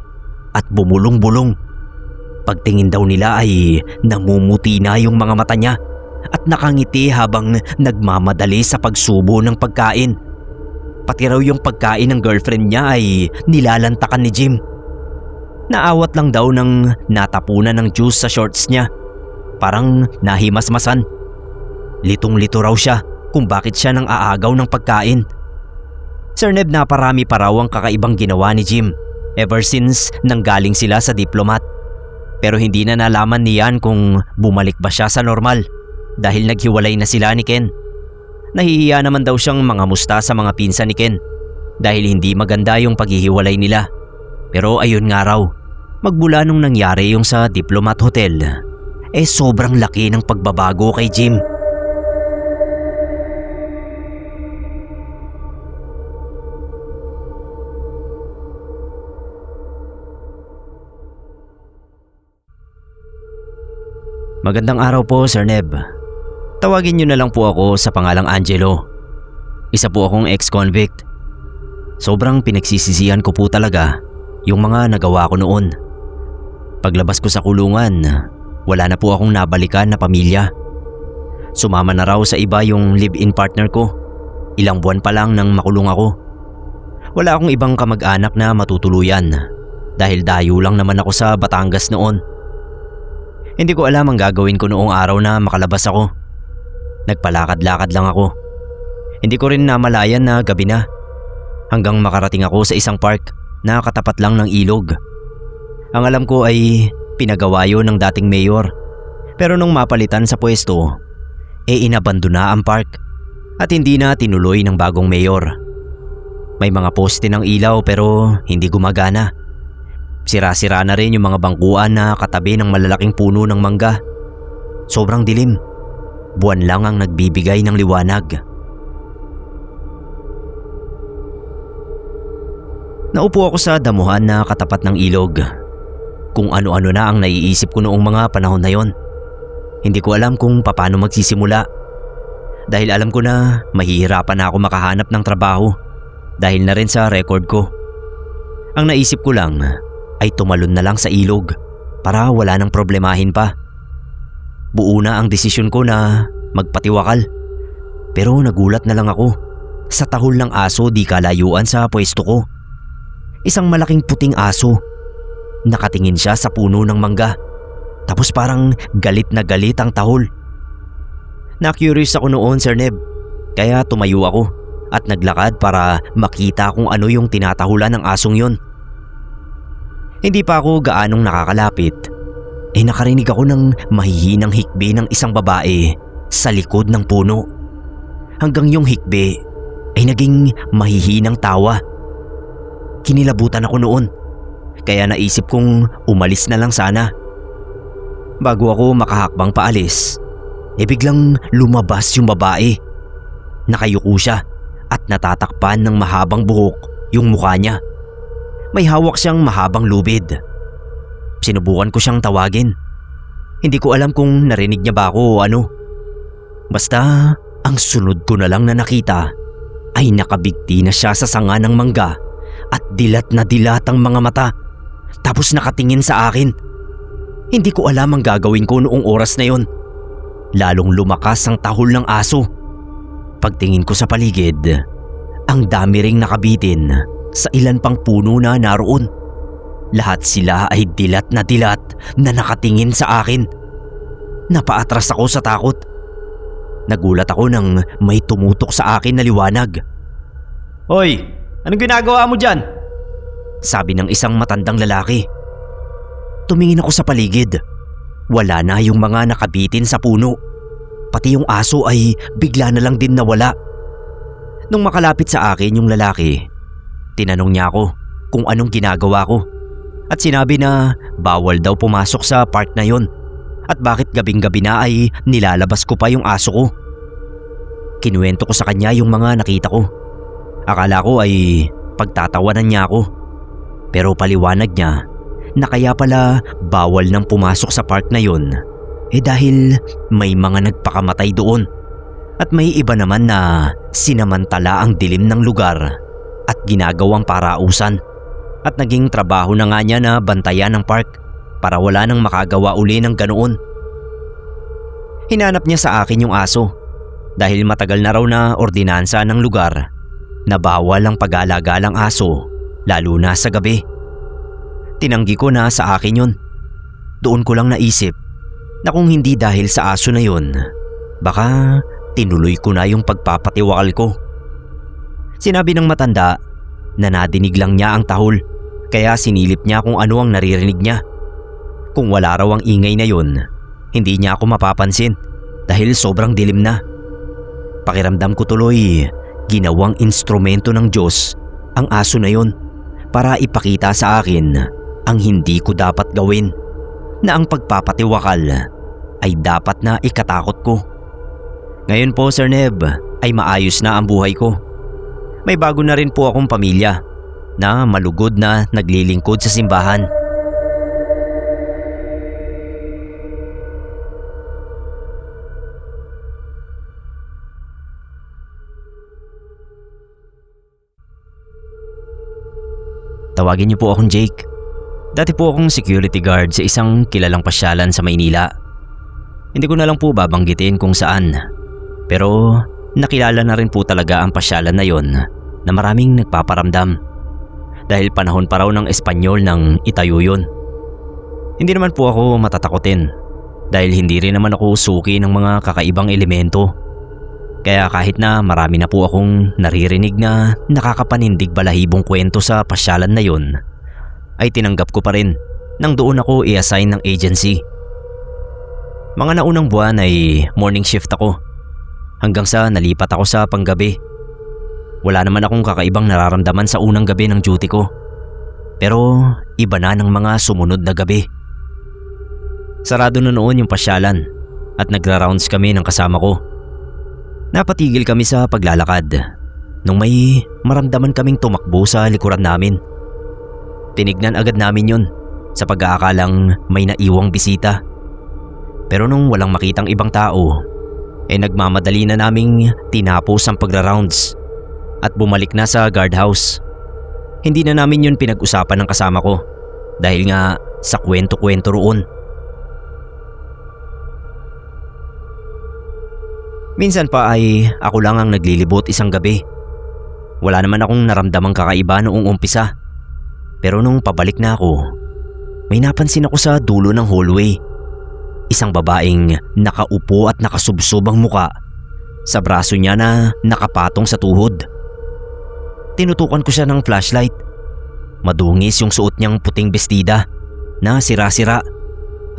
Speaker 1: at bumulong-bulong. Pagtingin daw nila ay namumuti na yung mga mata niya at nakangiti habang nagmamadali sa pagsubo ng pagkain. Pati raw yung pagkain ng girlfriend niya ay nilalantakan ni Jim. Naawat lang daw nang natapunan ng juice sa shorts niya. Parang nahimasmasan. Litong-lito raw siya kung bakit siya nang aagaw ng pagkain. Sir Neb, naparami pa raw ang kakaibang ginawa ni Jim ever since nanggaling sila sa Diplomat. Pero hindi na nalaman niyan kung bumalik ba siya sa normal dahil naghiwalay na sila ni Ken. Nahihiya naman daw siyang mangamusta sa mga pinsan ni Ken dahil hindi maganda yung paghihiwalay nila. Pero ayun nga raw, magmula nung nangyari yung sa Diplomat Hotel, sobrang laki ng pagbabago kay Jim. Magandang araw po, Sir Neb. Tawagin niyo na lang po ako sa pangalang Angelo. Isa po akong ex-convict. Sobrang pinagsisisihan ko po talaga yung mga nagawa ko noon. Paglabas ko sa kulungan, wala na po akong nabalikan na pamilya. Sumama na raw sa iba yung live-in partner ko. Ilang buwan pa lang nang makulong ako. Wala akong ibang kamag-anak na matutuluyan dahil dayo lang naman ako sa Batangas noon. Hindi ko alam ang gagawin ko noong araw na makalabas ako. Nagpalakad-lakad lang ako. Hindi ko rin namalayan na gabi na hanggang makarating ako sa isang park na katapat lang ng ilog. Ang alam ko ay pinagawa yun ng dating mayor. Pero nung mapalitan sa pwesto, inabandona ang park at hindi na tinuloy ng bagong mayor. May mga poste ng ilaw pero hindi gumagana. Sira-sira na rin yung mga bangkuan na katabi ng malalaking puno ng mangga. Sobrang dilim. Buwan lang ang nagbibigay ng liwanag. Naupo ako sa damuhan na katapat ng ilog. Kung ano-ano na ang naiisip ko noong mga panahon na yon. Hindi ko alam kung paano magsisimula. Dahil alam ko na mahihirapan na ako makahanap ng trabaho dahil na rin sa record ko. Ang naisip ko lang ay tumalon na lang sa ilog para wala nang problemahin pa. Buo na ang desisyon ko na magpatiwakal. Pero nagulat na lang ako sa tahol ng aso di kalayuan sa pwesto ko. Isang malaking puting aso. Nakatingin siya sa puno ng mangga. Tapos parang galit na galit ang tahol. Na-curious ako noon, Sir Neb. Kaya tumayo ako at naglakad para makita kung ano yung tinatahulan ng asong yon. Hindi pa ako gaanong nakakalapit, nakarinig ako ng mahihinang hikbi ng isang babae sa likod ng puno. Hanggang yung hikbi ay naging mahihinang tawa. Kinilabutan ako noon, kaya naisip kong umalis na lang sana. Bago ako makahakbang paalis, biglang lumabas yung babae. Nakayuko siya at natatakpan ng mahabang buhok yung mukha niya. May hawak siyang mahabang lubid. Sinubukan ko siyang tawagin. Hindi ko alam kung narinig niya ba ako o ano. Basta ang sunod ko na lang na nakita ay nakabigti na siya sa sanga ng mangga at dilat na dilat ang mga mata. Tapos nakatingin sa akin. Hindi ko alam ang gagawin ko noong oras na yon. Lalong lumakas ang tahol ng aso. Pagtingin ko sa paligid, ang dami ring nakabitin sa ilan pang puno na naroon. Lahat sila ay dilat na nakatingin sa akin. Napaatras ako sa takot. Nagulat ako nang may tumutok sa akin na liwanag. "Hoy, anong ginagawa mo dyan?" sabi ng isang matandang lalaki. Tumingin ako sa paligid. Wala na yung mga nakabitin sa puno. Pati yung aso ay bigla na lang din nawala. Nung makalapit sa akin yung lalaki, tinanong niya ako kung anong ginagawa ko at sinabi na bawal daw pumasok sa park na yon at bakit gabing-gabi na ay nilalabas ko pa yung aso ko. Kinuwento ko sa kanya yung mga nakita ko. Akala ko ay pagtatawanan niya ako. Pero paliwanag niya na kaya pala bawal nang pumasok sa park na yun dahil may mga nagpakamatay doon. At may iba naman na sinamantala ang dilim ng lugar at ginagawang parausan. At naging trabaho na nga niya na bantayan ng park para wala nang makagawa uli ng ganoon. Hinanap niya sa akin yung aso dahil matagal na raw na ordinansa ng lugar na bawal ang pag-aalaga ng aso lalo na sa gabi. Tinanggi ko na sa akin yun. Doon ko lang naisip na kung hindi dahil sa aso na yun, baka tinuloy ko na yung pagpapatiwakal ko. Sinabi ng matanda na nadinig lang niya ang tahol kaya sinilip niya kung ano ang naririnig niya. Kung wala raw ang ingay na yun, hindi niya ako mapapansin dahil sobrang dilim na. Pakiramdam ko tuloy ginawang instrumento ng Diyos ang aso na yun para ipakita sa akin ang hindi ko dapat gawin, na ang pagpapatiwakal ay dapat na ikatakot ko. Ngayon po Sir Neb ay maayos na ang buhay ko. May bago na rin po akong pamilya na malugod na naglilingkod sa simbahan. Tawagin niyo po akong Jake. Dati po akong security guard sa isang kilalang pasyalan sa Maynila. Hindi ko na lang po babanggitin kung saan. Pero nakilala na rin po talaga ang pasyalan na yon na maraming nagpaparamdam. Dahil panahon pa raw ng Espanyol nang itayo yun. Hindi naman po ako matatakotin dahil hindi rin naman ako suki ng mga kakaibang elemento. Kaya kahit na marami na po akong naririnig na nakakapanindig balahibong kwento sa pasyalan na yun, ay tinanggap ko pa rin nang doon ako i-assign ng agency. Mga naunang buwan ay morning shift ako hanggang sa nalipat ako sa panggabi. Wala naman akong kakaibang nararamdaman sa unang gabi ng duty ko. Pero iba na ng mga sumunod na gabi. Sarado na noon yung pasyalan at nagra-rounds kami ng kasama ko. Napatigil kami sa paglalakad nung may maramdaman kaming tumakbo sa likuran namin. Tinignan agad namin yun sa pag-aakalang may naiwang bisita. Pero nung walang makitang ibang tao, nagmamadali na naming tinapos ang pagra-rounds at bumalik na sa guardhouse. Hindi na namin yun pinag-usapan ng kasama ko dahil nga sa kwento-kwento roon. Minsan pa ay ako lang ang naglilibot isang gabi. Wala naman akong naramdamang kakaiba noong umpisa. Pero nung pabalik na ako, may napansin ako sa dulo ng hallway. Isang babaeng nakaupo at nakasubsob ang muka. Sa braso niya na nakapatong sa tuhod. Tinutukan ko siya ng flashlight. Madungis yung suot niyang puting bestida na sira-sira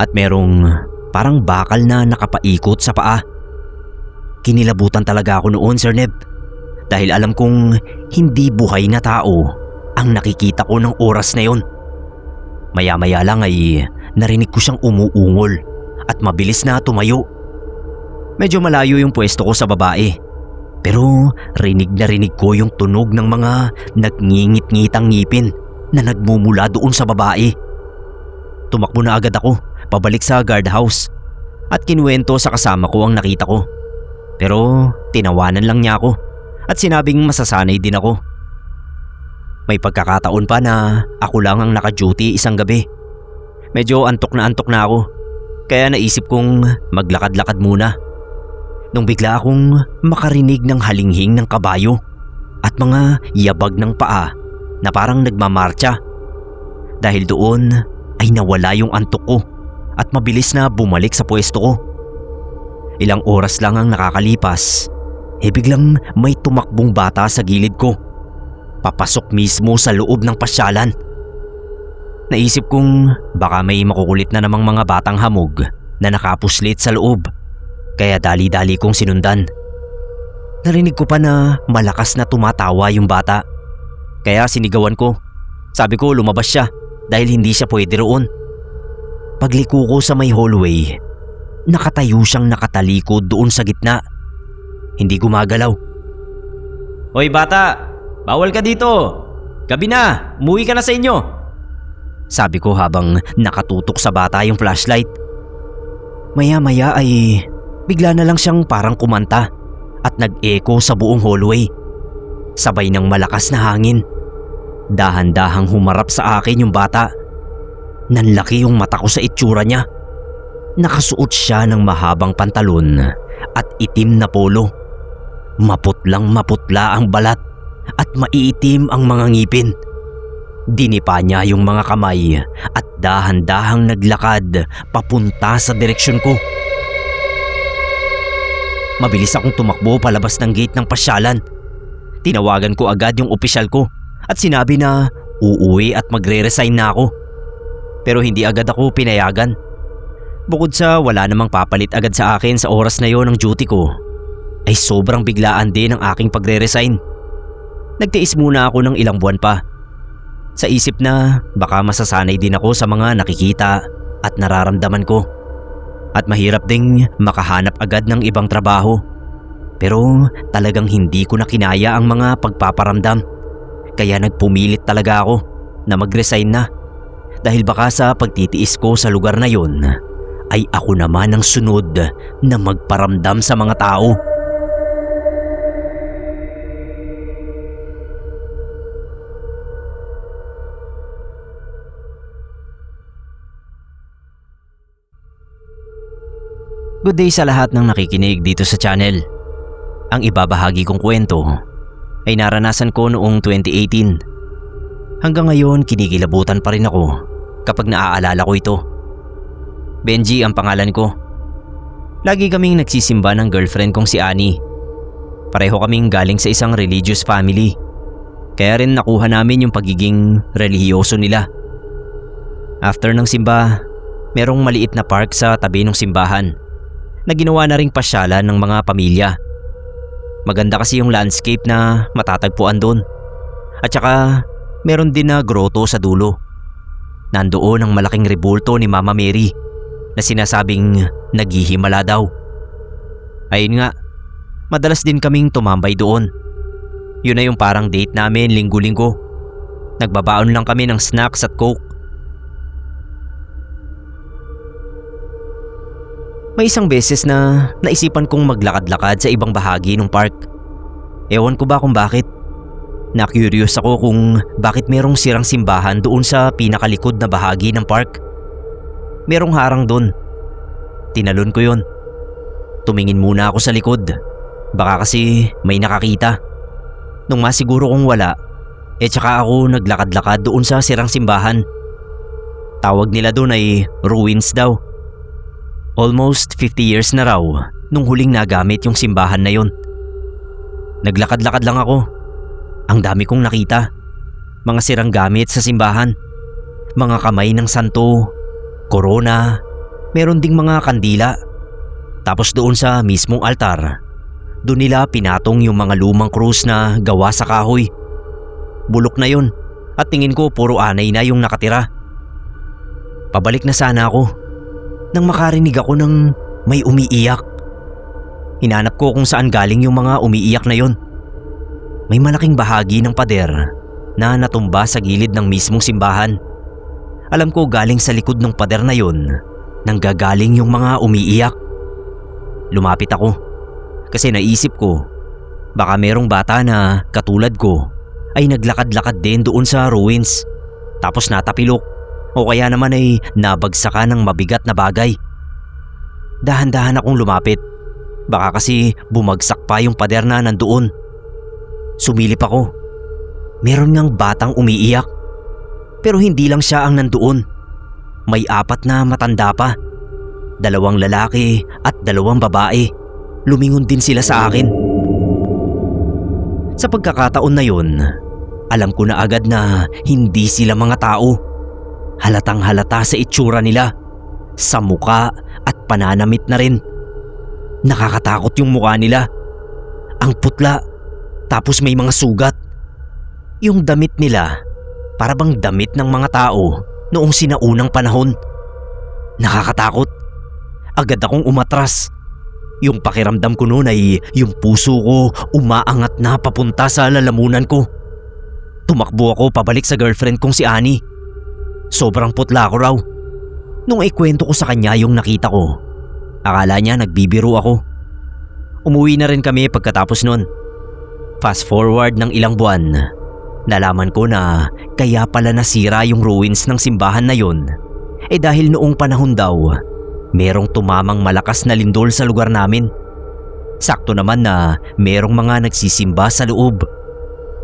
Speaker 1: at merong parang bakal na nakapaikot sa paa. Kinilabutan talaga ako noon, Sir Neb, dahil alam kong hindi buhay na tao ang nakikita ko ng oras na yon. Maya-maya lang ay narinig ko siyang umuungol at mabilis na tumayo. Medyo malayo yung pwesto ko sa babae, pero rinig na rinig ko yung tunog ng mga nagngingit-ngitang ngipin na nagmumula doon sa babae. Tumakbo na agad ako pabalik sa guardhouse at kinuwento sa kasama ko ang nakita ko. Pero tinawanan lang niya ako at sinabing masasanay din ako. May pagkakataon pa na ako lang ang naka-duty isang gabi. Medyo antok na ako, kaya naisip kong maglakad-lakad muna. Nung bigla akong makarinig ng halinghing ng kabayo at mga yabag ng paa na parang nagmamarcha. Dahil doon ay nawala yung antok ko at mabilis na bumalik sa pwesto ko. Ilang oras lang ang nakakalipas, biglang may tumakbong bata sa gilid ko. Papasok mismo sa loob ng pasyalan. Naisip kong baka may makukulit na namang mga batang hamog na nakapuslit sa loob, kaya dali-dali kong sinundan. Narinig ko pa na malakas na tumatawa yung bata, kaya sinigawan ko. Sabi ko lumabas siya dahil hindi siya pwede roon. Pagliko ko sa may hallway, nakatayo siyang nakatalikod doon sa gitna. hindi gumagalaw. "Hoy bata, bawal ka dito! Gabi na, umuwi ka na sa inyo!" Sabi ko habang nakatutok sa bata yung flashlight. Maya-maya ay bigla na lang siyang parang kumanta at nag-echo sa buong hallway. Sabay ng malakas na hangin. Dahan-dahang humarap sa akin yung bata. Nanlaki yung mata ko sa itsura niya. Nakasuot siya ng mahabang pantalon at itim na polo. Maputlang maputla ang balat at maiitim ang mga ngipin. Dinipa niya yung mga kamay at dahan-dahang naglakad papunta sa direksyon ko. Mabilis akong tumakbo palabas ng gate ng pasyalan. Tinawagan ko agad yung opisyal ko at sinabi na uuwi at magre-resign na ako. Pero hindi agad ako pinayagan. Bukod sa wala namang papalit agad sa akin sa oras na yon ng duty ko, ay sobrang biglaan din ang aking pagre-resign. Nagtiis muna ako ng ilang buwan pa. Sa isip na baka masasanay din ako sa mga nakikita at nararamdaman ko. At mahirap ding makahanap agad ng ibang trabaho. Pero talagang hindi ko na kinaya ang mga pagpaparamdam. Kaya nagpumilit talaga ako na mag-resign na. Dahil baka sa pagtitiis ko sa lugar na yon, ay ako naman ang sunod na magparamdam sa mga tao. Good day sa lahat ng nakikinig dito sa channel. Ang ibabahagi kong kwento ay naranasan ko noong 2018. Hanggang ngayon kinikilabutan pa rin ako kapag naaalala ko ito. Benji ang pangalan ko. Lagi kaming nagsisimba ng girlfriend kong si Annie. Pareho kaming galing sa isang religious family. Kaya rin nakuha namin yung pagiging relihiyoso nila. After ng simba, merong maliit na park sa tabi ng simbahan na ginawa na ring pasyalan ng mga pamilya. Maganda kasi yung landscape na matatagpuan doon. At saka meron din na grotto sa dulo. Nandoon ang malaking rebulto ni Mama Mary na sinasabing naghihimala daw. Ayun nga, madalas din kaming tumambay doon. Yun na yung parang date namin linggo-linggo. Nagbabaon lang kami ng snacks at coke. May isang beses na naisipan kong maglakad-lakad sa ibang bahagi ng park. Ewan ko ba kung bakit. Na-curious ako kung bakit merong sirang simbahan doon sa pinakalikod na bahagi ng park. Merong harang doon. Tinalon ko yon. Tumingin muna ako sa likod. Baka kasi may nakakita. Nung masiguro kong wala, tsaka ako naglakad-lakad doon sa sirang simbahan. Tawag nila doon ay ruins daw. Almost 50 years na raw nung huling nagamit yung simbahan na yon. Naglakad-lakad lang ako. Ang dami kong nakita. Mga sirang gamit sa simbahan. Mga kamay ng santo, korona, meron ding mga kandila. Tapos doon sa mismong altar, doon nila pinatong yung mga lumang krus na gawa sa kahoy. Bulok na yon at tingin ko puro anay na yung nakatira. Pabalik na sana ako nang makarinig ako ng may umiiyak. Hinanap ko kung saan galing yung mga umiiyak na yon. May malaking bahagi ng pader na natumba sa gilid ng mismong simbahan. Alam ko galing sa likod ng pader na yon nang gagaling yung mga umiiyak. Lumapit ako kasi naisip ko baka merong bata na katulad ko ay naglakad-lakad din doon sa ruins tapos natapilok o kaya naman ay nabagsakan ng mabigat na bagay. Dahan-dahan akong lumapit. Baka kasi bumagsak pa yung pader na nandoon. Sumilip ako. Meron ngang batang umiiyak. Pero hindi lang siya ang nandoon. May 4 na matanda pa. 2 lalaki at 2 babae. Lumingon din sila sa akin. Sa pagkakataon na yun, alam ko na agad na hindi sila mga tao. Halatang halata sa itsura nila, sa muka at pananamit na rin. Nakakatakot yung mukha nila. Ang putla, tapos may mga sugat. Yung damit nila, para bang damit ng mga tao noong sinaunang panahon. Nakakatakot. Agad akong umatras. Yung pakiramdam ko noon ay yung puso ko umaangat na papunta sa lalamunan ko. Tumakbo ako pabalik sa girlfriend kong si Annie. Sobrang putla ako raw. Nung ikwento ko sa kanya yung nakita ko, akala niya nagbibiro ako. Umuwi na rin kami pagkatapos nun. Fast forward ng ilang buwan, nalaman ko na kaya pala nasira yung ruins ng simbahan na yun. Dahil noong panahon daw, merong tumamang malakas na lindol sa lugar namin. Sakto naman na merong mga nagsisimba sa loob.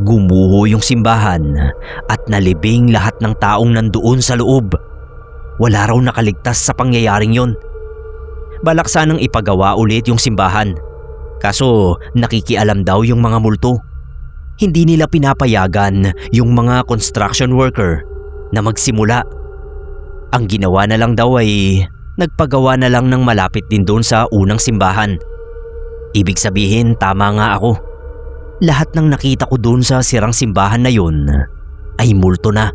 Speaker 1: Gumuho yung simbahan at nalibing lahat ng taong nandoon sa loob. Wala raw nakaligtas sa pangyayaring yon. Balak sanang ipagawa ulit yung simbahan. Kaso nakikialam daw yung mga multo. Hindi nila pinapayagan yung mga construction worker na magsimula. Ang ginawa na lang daw ay nagpagawa na lang ng malapit din doon sa unang simbahan. Ibig sabihin tama nga ako. Lahat ng nakita ko doon sa sirang simbahan na yun ay multo na.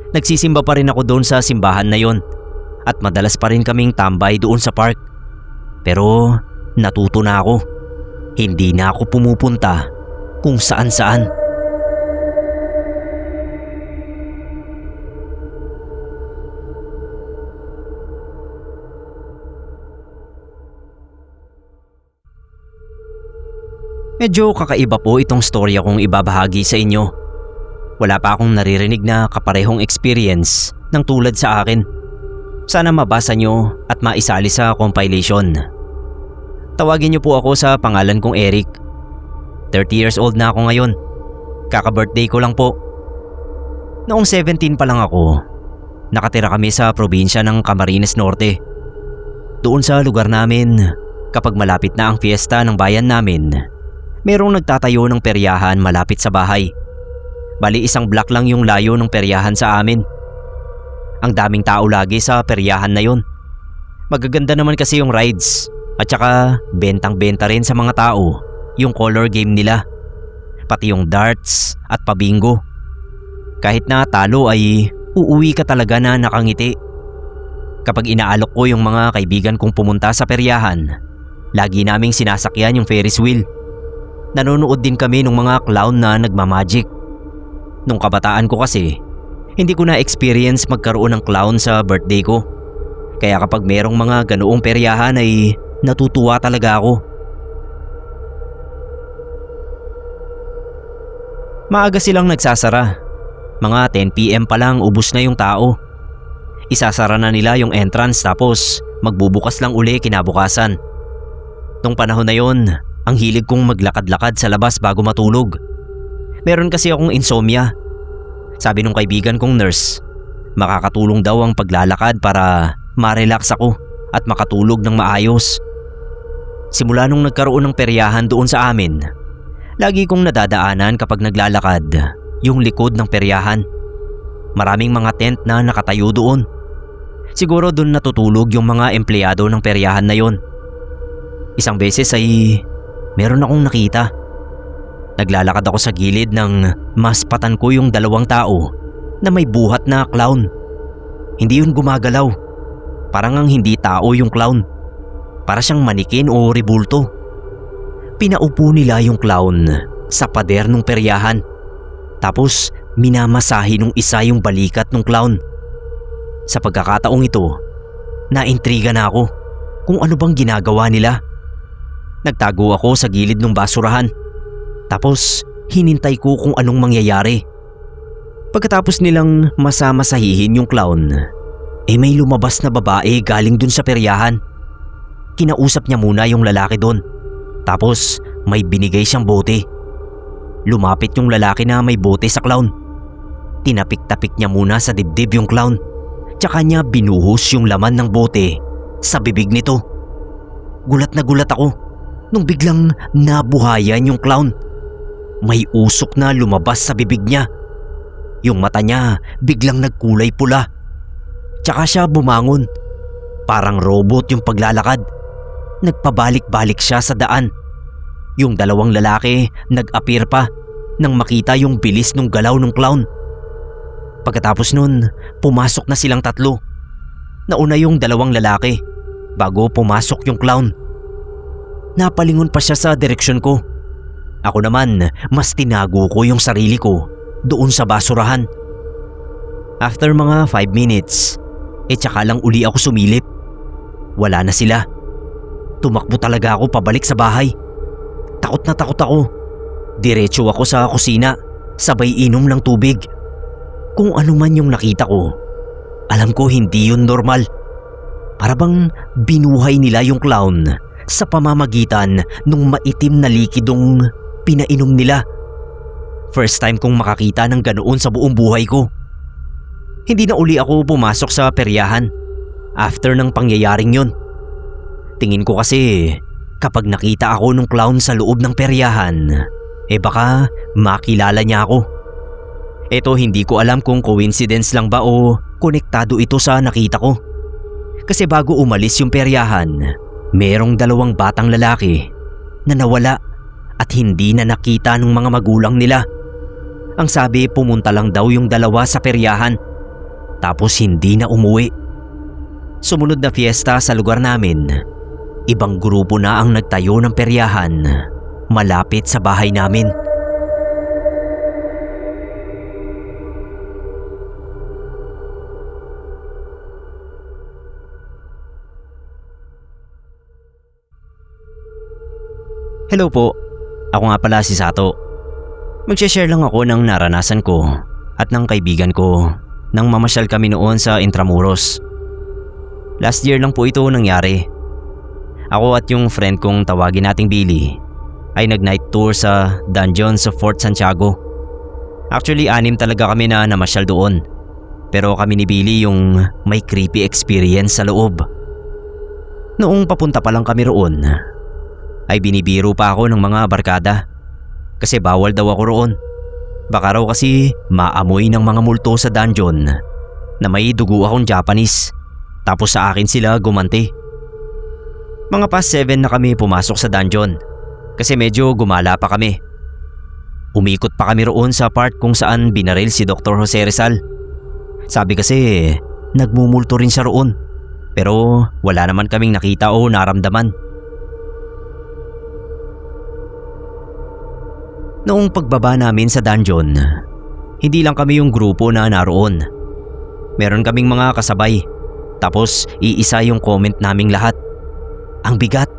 Speaker 1: Nagsisimba pa rin ako doon sa simbahan na yun at madalas pa rin kaming tambay doon sa park. Pero natuto na ako. Hindi na ako pumupunta kung saan-saan. Medyo kakaiba po itong storya kong ibabahagi sa inyo. Wala pa akong naririnig na kaparehong experience ng tulad sa akin. Sana mabasa nyo at maisali sa compilation. Tawagin nyo po ako sa pangalan kong Eric. 30 years old na ako ngayon. Kaka-birthday ko lang po. Noong 17 pa lang ako, nakatira kami sa probinsya ng Camarines Norte. Doon sa lugar namin, kapag malapit na ang fiesta ng bayan namin, merong nagtatayo ng peryahan malapit sa bahay. Bali isang block lang yung layo ng peryahan sa amin. Ang daming tao lagi sa peryahan na yon. Magaganda naman kasi yung rides at saka bentang-benta rin sa mga tao yung color game nila. Pati yung darts at pabingo. Kahit na talo ay uuwi ka talaga na nakangiti. Kapag inaalok ko yung mga kaibigan kong pumunta sa peryahan, lagi naming sinasakyan yung Ferris wheel. Nanonood din kami ng mga clown na nagmamagic. Nung kabataan ko kasi, hindi ko na-experience magkaroon ng clown sa birthday ko. Kaya kapag merong mga ganoong peryahan ay natutuwa talaga ako. Maaga silang nagsasara. Mga 10 PM pa lang ubos na yung tao. Isasara na nila yung entrance tapos magbubukas lang uli kinabukasan. Nung panahon na yon, ang hilig kong maglakad-lakad sa labas bago matulog. Meron kasi akong insomnia. Sabi nung kaibigan kong nurse, makakatulong daw ang paglalakad para ma-relax ako at makatulog ng maayos. Simula nung nagkaroon ng peryahan doon sa amin, lagi kong nadadaanan kapag naglalakad yung likod ng peryahan. Maraming mga tent na nakatayo doon. Siguro doon natutulog yung mga empleyado ng peryahan na yon. Isang beses ay meron akong nakita. Naglalakad ako sa gilid ng maspatan ko yung dalawang tao na may buhat na clown. Hindi yun gumagalaw. Parang ang hindi tao yung clown. Para siyang manikin o rebulto. Pinaupo nila yung clown sa pader ng peryahan. Tapos minamasahi nung isa yung balikat ng clown. Sa pagkakataong ito, naintriga na ako kung ano bang ginagawa nila. Nagtago ako sa gilid ng basurahan. Tapos hinintay ko kung anong mangyayari. Pagkatapos nilang masamasahihin yung clown, may lumabas na babae galing dun sa peryahan. Kinausap niya muna yung lalaki dun. Tapos may binigay siyang bote. Lumapit yung lalaki na may bote sa clown. Tinapik-tapik niya muna sa dibdib yung clown. Tsaka niya binuhos yung laman ng bote sa bibig nito. Gulat na gulat ako nung biglang nabuhayan yung clown. May usok na lumabas sa bibig niya. Yung mata niya biglang nagkulay pula. Tsaka siya bumangon. Parang robot yung paglalakad. Nagpabalik-balik siya sa daan. Yung dalawang lalaki nag-appear pa nang makita yung bilis ng galaw ng clown. Pagkatapos nun, pumasok na silang tatlo. Nauna yung dalawang lalaki bago pumasok yung clown. Napalingon pa siya sa direksyon ko. Ako naman, mas tinago ko yung sarili ko doon sa basurahan. After mga 5 minutes, tsaka lang uli ako sumilip. Wala na sila. Tumakbo talaga ako pabalik sa bahay. Takot na takot ako. Diretso ako sa kusina, sabay inom ng tubig. Kung ano man yung nakita ko, alam ko hindi yun normal. Para bang binuhay nila yung clown sa pamamagitan ng maitim na likidong pinainom nila. First time kong makakita ng ganoon sa buong buhay ko. Hindi na uli ako pumasok sa peryahan after ng pangyayaring yun. Tingin ko kasi kapag nakita ako ng clown sa loob ng peryahan, baka makilala niya ako. Ito hindi ko alam kung coincidence lang ba o konektado ito sa nakita ko. Kasi bago umalis yung peryahan, merong 2 batang lalaki na nawala at hindi na nakita ng mga magulang nila. Ang sabi pumunta lang daw yung 2 sa peryahan tapos hindi na umuwi. Sumunod na fiesta sa lugar namin, ibang grupo na ang nagtayo ng peryahan malapit sa bahay namin. Hello po, ako nga pala si Sato. Mag-share lang ako ng naranasan ko at ng kaibigan ko nang mamasyal kami noon sa Intramuros. Last year lang po ito nangyari. Ako at yung friend kong tawagin nating Billy ay nag-night tour sa dungeons of Fort Santiago. Actually 6 talaga kami na namasyal doon. Pero kami ni Billy yung may creepy experience sa loob. Noong papunta pa lang kami roon, ay binibiro pa ako ng mga barkada kasi bawal daw ako roon. Baka raw kasi maamoy ng mga multo sa dungeon na may dugo akong Japanese tapos sa akin sila gumanti. Mga past 7 na kami pumasok sa dungeon kasi medyo gumala pa kami. Umikot pa kami roon sa part kung saan binaril si Dr. Jose Rizal. Sabi kasi nagmumulto rin siya roon pero wala naman kaming nakita o naramdaman. Noong pagbaba namin sa dungeon, hindi lang kami yung grupo na naroon. Meron kaming mga kasabay, tapos iisa yung comment naming lahat. Ang bigat,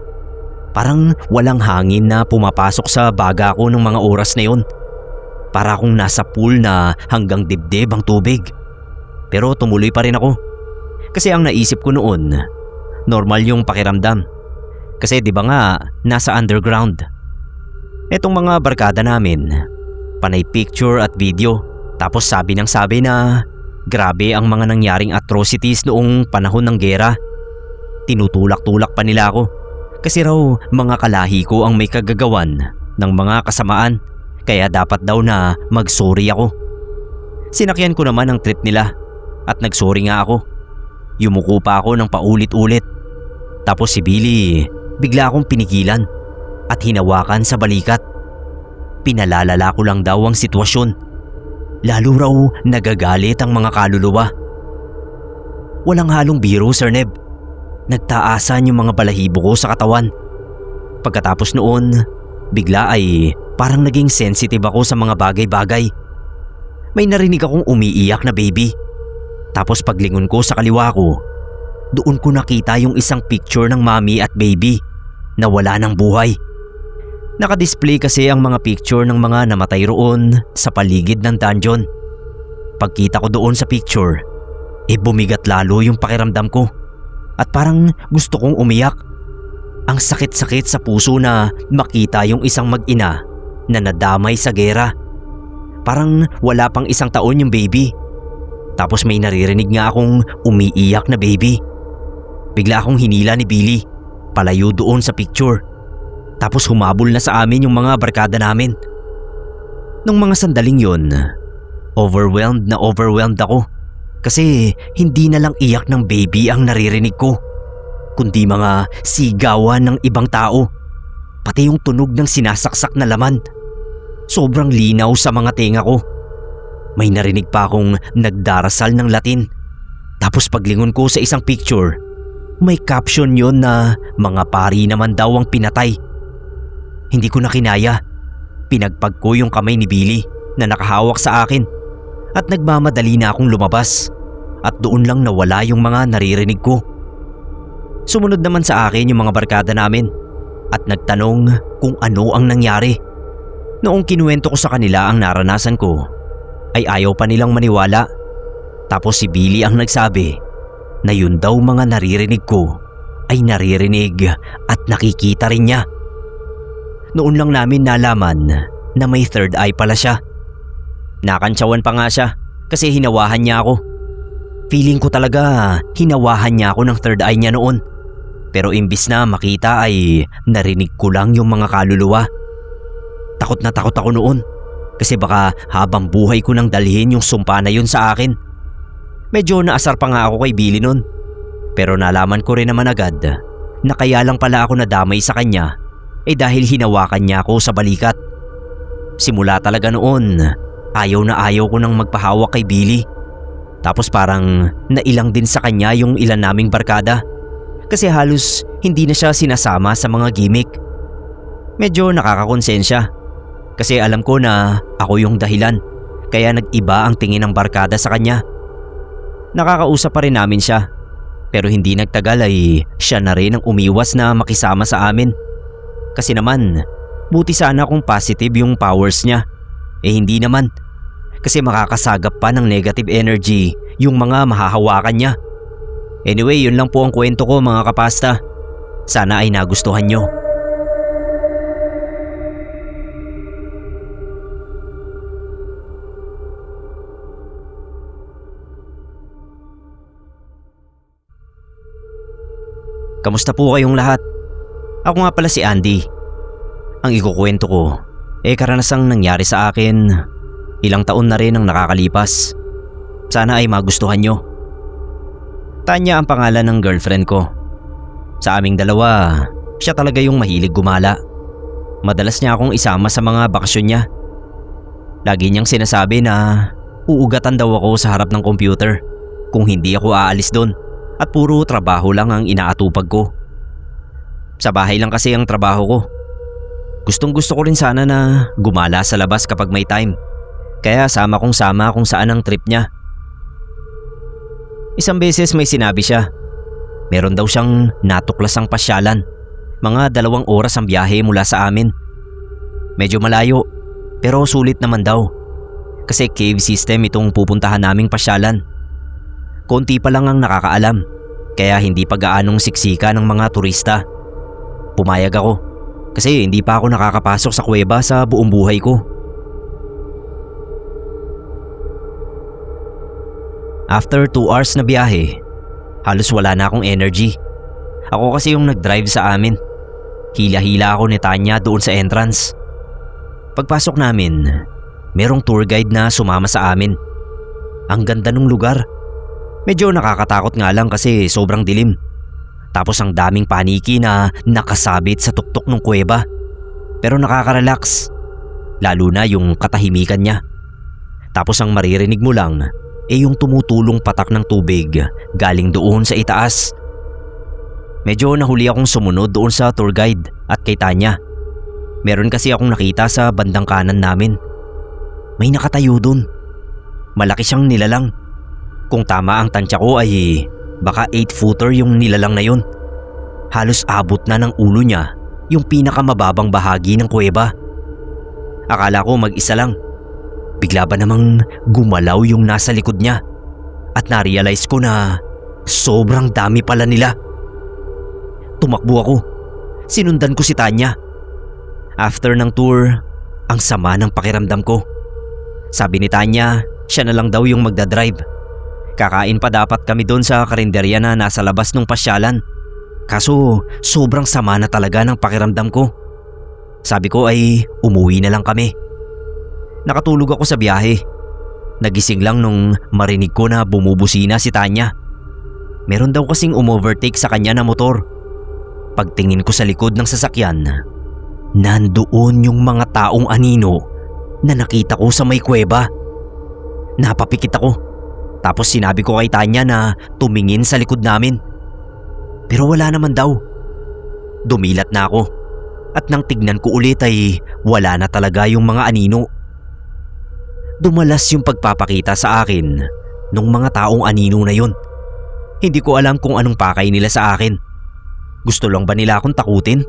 Speaker 1: parang walang hangin na pumapasok sa baga ko ng mga oras na yun. Para akong nasa pool na hanggang dibdib ang tubig. Pero tumuloy pa rin ako. Kasi ang naisip ko noon, normal yung pakiramdam. Kasi di ba nga, nasa underground. Etong mga barkada namin, panay picture at video, tapos sabi ng sabi na grabe ang mga nangyaring atrocities noong panahon ng gera. Tinutulak-tulak pa nila ako kasi raw mga kalahi ko ang may kagagawan ng mga kasamaan kaya dapat daw na mag-sorry ako. Sinakyan ko naman ang trip nila at nag-sorry nga ako. Yumuko pa ako ng paulit-ulit. Tapos si Billy bigla akong pinigilan at hinawakan sa balikat. Pinalalala ko lang daw ang sitwasyon. Lalo raw nagagalit ang mga kaluluwa. Walang halong biro, Sir Neb. Nagtaasan yung mga balahibo ko sa katawan. Pagkatapos noon, bigla ay parang naging sensitive ako sa mga bagay-bagay. May narinig akong umiiyak na baby. Tapos paglingon ko sa kaliwa ko, doon ko nakita yung isang picture ng mommy at baby na wala ng buhay. Nakadisplay kasi ang mga picture ng mga namatay roon sa paligid ng dungeon. Pagkita ko doon sa picture, bumigat lalo yung pakiramdam ko at parang gusto kong umiyak. Ang sakit-sakit sa puso na makita yung isang mag-ina na nadamay sa gera. Parang wala pang 1 taon yung baby. Tapos may naririnig nga akong umiiyak na baby. Bigla akong hinila ni Billy palayo doon sa picture. Tapos humabol na sa amin yung mga barkada namin. Nung mga sandaling yun, overwhelmed ako. Kasi hindi na lang iyak ng baby ang naririnig ko, kundi mga sigawan ng ibang tao. Pati yung tunog ng sinasaksak na laman. Sobrang linaw sa mga tenga ko. May narinig pa akong nagdarasal ng Latin. Tapos paglingon ko sa isang picture, may caption yun na mga pari naman daw ang pinatay. Hindi ko na kinaya. Pinagpag ko yung kamay ni Billy na nakahawak sa akin at nagmamadali na akong lumabas at doon lang nawala yung mga naririnig ko. Sumunod naman sa akin yung mga barkada namin at nagtanong kung ano ang nangyari. Noong kinuwento ko sa kanila ang naranasan ko ay ayaw pa nilang maniwala. Tapos si Billy ang nagsabi na yun daw mga naririnig ko ay naririnig at nakikita rin niya. Noon lang namin nalaman na may third eye pala siya. Nakantsawan pa nga siya kasi hinawahan niya ako. Feeling ko talaga hinawahan niya ako ng third eye niya noon. Pero imbis na makita ay narinig ko lang yung mga kaluluwa. Takot na takot ako noon kasi baka habang buhay ko nang dalhin yung sumpa na yun sa akin. Medyo naasar pa nga ako kay Billy noon. Pero nalaman ko rin naman agad na kaya lang pala ako nadamay sa kanya dahil hinawakan niya ako sa balikat. Simula talaga noon, ayaw na ayaw ko nang magpahawak kay Billy. Tapos parang nailang din sa kanya yung ilan naming barkada kasi halos hindi na siya sinasama sa mga gimmick. Medyo nakakakonsensya kasi alam ko na ako yung dahilan kaya nag-iba ang tingin ng barkada sa kanya. Nakakausap pa rin namin siya pero hindi nagtagal ay siya na rin ang umiwas na makisama sa amin. Kasi naman, buti sana kung positive yung powers niya. Hindi naman. Kasi makakasagap pa ng negative energy yung mga mahahawakan niya. Anyway, yun lang po ang kwento ko mga kapasta. Sana ay nagustuhan nyo. Kamusta po kayong lahat? Ako nga pala si Andy. Ang ikukwento ko karanasang nangyari sa akin. Ilang taon na rin ang nakakalipas. Sana ay magustuhan nyo. Tanya ang pangalan ng girlfriend ko. Sa aming dalawa, siya talaga yung mahilig gumala. Madalas niya akong isama sa mga bakasyon niya. Lagi niyang sinasabi na uugatan daw ako sa harap ng computer kung hindi ako aalis doon at puro trabaho lang ang inaatupag ko. Sa bahay lang kasi ang trabaho ko. Gustong gusto ko rin sana na gumala sa labas kapag may time. Kaya sama kung saan ang trip niya. Isang beses may sinabi siya. Meron daw siyang natuklasang pasyalan. Mga 2 oras ang biyahe mula sa amin. Medyo malayo pero sulit naman daw. Kasi cave system itong pupuntahan naming pasyalan. Konti pa lang ang nakakaalam kaya hindi pa gaanong siksika ng mga turista. Pumayag ako kasi hindi pa ako nakakapasok sa kuweba sa buong buhay ko. After 2 hours na biyahe, halos wala na akong energy. Ako kasi yung nag-drive sa amin. Hila-hila ako ni Tanya doon sa entrance. Pagpasok namin, merong tour guide na sumama sa amin. Ang ganda ng lugar. Medyo nakakatakot nga lang kasi sobrang dilim. Tapos ang daming paniki na nakasabit sa tuktok ng kuweba. Pero nakaka-relax. Lalo na yung katahimikan niya. Tapos ang maririnig mo lang yung tumutulong patak ng tubig galing doon sa itaas. Medyo nahuli akong sumunod doon sa tour guide at kay Tanya. Meron kasi akong nakita sa bandang kanan namin. May nakatayo doon. Malaki siyang nilalang. Kung tama ang tansya ko ay baka 8-footer yung nilalang na yun. Halos abot na ng ulo niya yung pinakamababang bahagi ng kuweba. Akala ko mag-isa lang. Bigla ba namang gumalaw yung nasa likod niya at na-realize ko na sobrang dami pala nila. Tumakbo ako. Sinundan ko si Tanya. After ng tour, ang sama ng pakiramdam ko. Sabi ni Tanya, siya na lang daw yung magdadrive. Kakain pa dapat kami doon sa karinderya na nasa labas ng pasyalan. Kaso sobrang sama na talaga ng pakiramdam ko. Sabi ko ay umuwi na lang kami. Nakatulog ako sa biyahe. Nagising lang nung marinig ko na bumubusina si Tanya. Meron daw kasing umovertake sa kanya na motor. Pagtingin ko sa likod ng sasakyan, nandoon yung mga taong anino na nakita ko sa may kuweba. Napapikit ako. Tapos sinabi ko kay Tanya na tumingin sa likod namin. Pero wala naman daw. Dumilat na ako at nang tignan ko ulit ay wala na talaga yung mga anino. Dumalas yung pagpapakita sa akin nung mga taong anino na yun. Hindi ko alam kung anong pakay nila sa akin. Gusto lang ba nila akong takutin?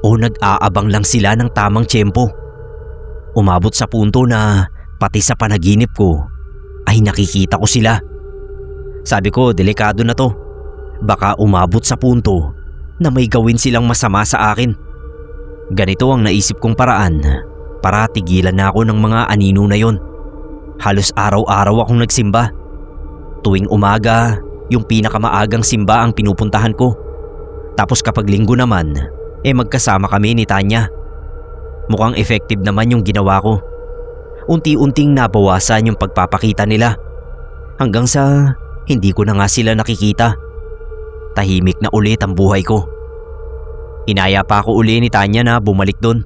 Speaker 1: O nag-aabang lang sila ng tamang tiyempo? Umabot sa punto na pati sa panaginip ko ay nakikita ko sila. Sabi ko, delikado na to. Baka umabot sa punto na may gawin silang masama sa akin. Ganito ang naisip kong paraan para tigilan na ako ng mga anino na yon. Halos araw-araw akong nagsimba. Tuwing umaga, yung pinakamaagang simba ang pinupuntahan ko. Tapos kapag linggo naman, magkasama kami ni Tanya. Mukhang effective naman yung ginawa ko. Unti-unting nabawasan yung pagpapakita nila. Hanggang sa hindi ko na nga sila nakikita. Tahimik na ulit ang buhay ko. Inaya pa ako uli ni Tanya na bumalik doon.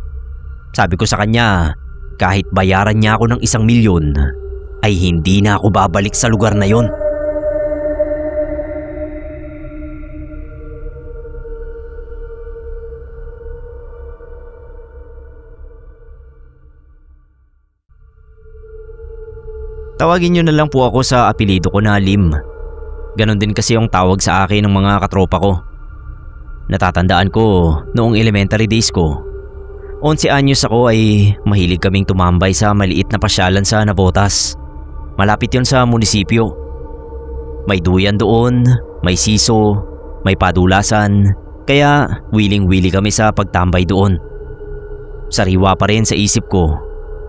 Speaker 1: Sabi ko sa kanya, kahit bayaran niya ako ng 1,000,000, ay hindi na ako babalik sa lugar na yon. Tawagin niyo na lang po ako sa apelyido ko na Lim. Ganon din kasi yung tawag sa akin ng mga katropa ko. Natatandaan ko noong elementary days ko, 11 anyos ako ay mahilig kaming tumambay sa maliit na pasyalan sa Navotas. Malapit yon sa munisipyo. May duyan doon, may siso, may padulasan, kaya willing-willy kami sa pagtambay doon. Sariwa pa rin sa isip ko,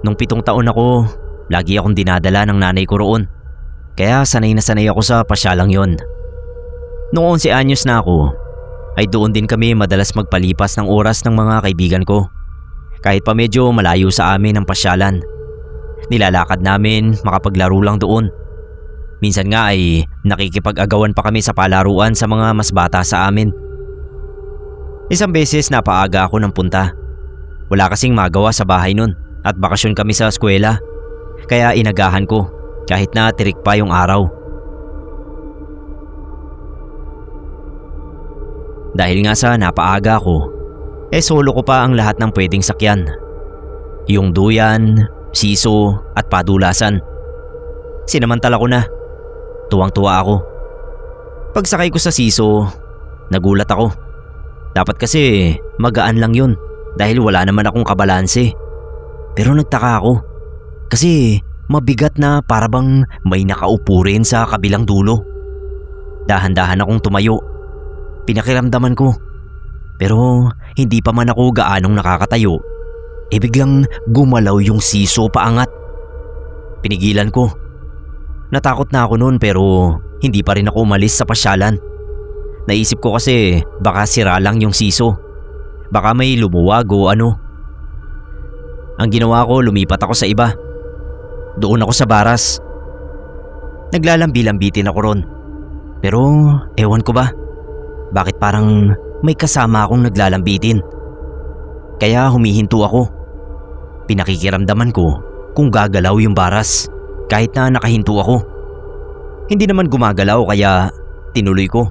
Speaker 1: nung 7 taon ako, lagi akong dinadala ng nanay ko roon. Kaya sanay na sanay ako sa pasyalang yon. Noong 11 anyos na ako, ay doon din kami madalas magpalipas ng oras ng mga kaibigan ko. Kahit pa medyo malayo sa amin ang pasyalan, nilalakad namin makapaglaro lang doon. Minsan nga ay nakikipag-agawan pa kami sa palaruan sa mga mas bata sa amin. Isang beses napaaga ako ng punta. Wala kasing magawa sa bahay nun at bakasyon kami sa eskwela. Kaya inagahan ko kahit na tirik pa yung araw. Dahil nga sa napaaga ko, solo ko pa ang lahat ng pwedeng sakyan. Yung duyan, siso at padulasan. Sinamantala ko na. Tuwang-tuwa ako. Pagsakay ko sa siso, nagulat ako. Dapat kasi magaan lang yun dahil wala naman akong kabalanse. Pero nagtaka ako kasi mabigat na para bang may nakaupo rin sa kabilang dulo. Dahan-dahan akong tumayo. Pinakiramdaman ko. Pero hindi pa man ako gaanong nakakatayo, biglang gumalaw yung siso paangat. Pinigilan ko. Natakot na ako noon pero hindi pa rin ako umalis sa pasyalan. Naisip ko kasi baka sira lang yung siso. Baka may lumuwag o ano. Ang ginawa ko, lumipat ako sa iba. Doon ako sa baras. Naglalambi-lambitin ako ron. Pero ewan ko ba, bakit parang may kasama akong naglalambitin. Kaya humihinto ako. Pinakikiramdaman ko kung gagalaw yung baras kahit na nakahinto ako. Hindi naman gumagalaw kaya tinuloy ko.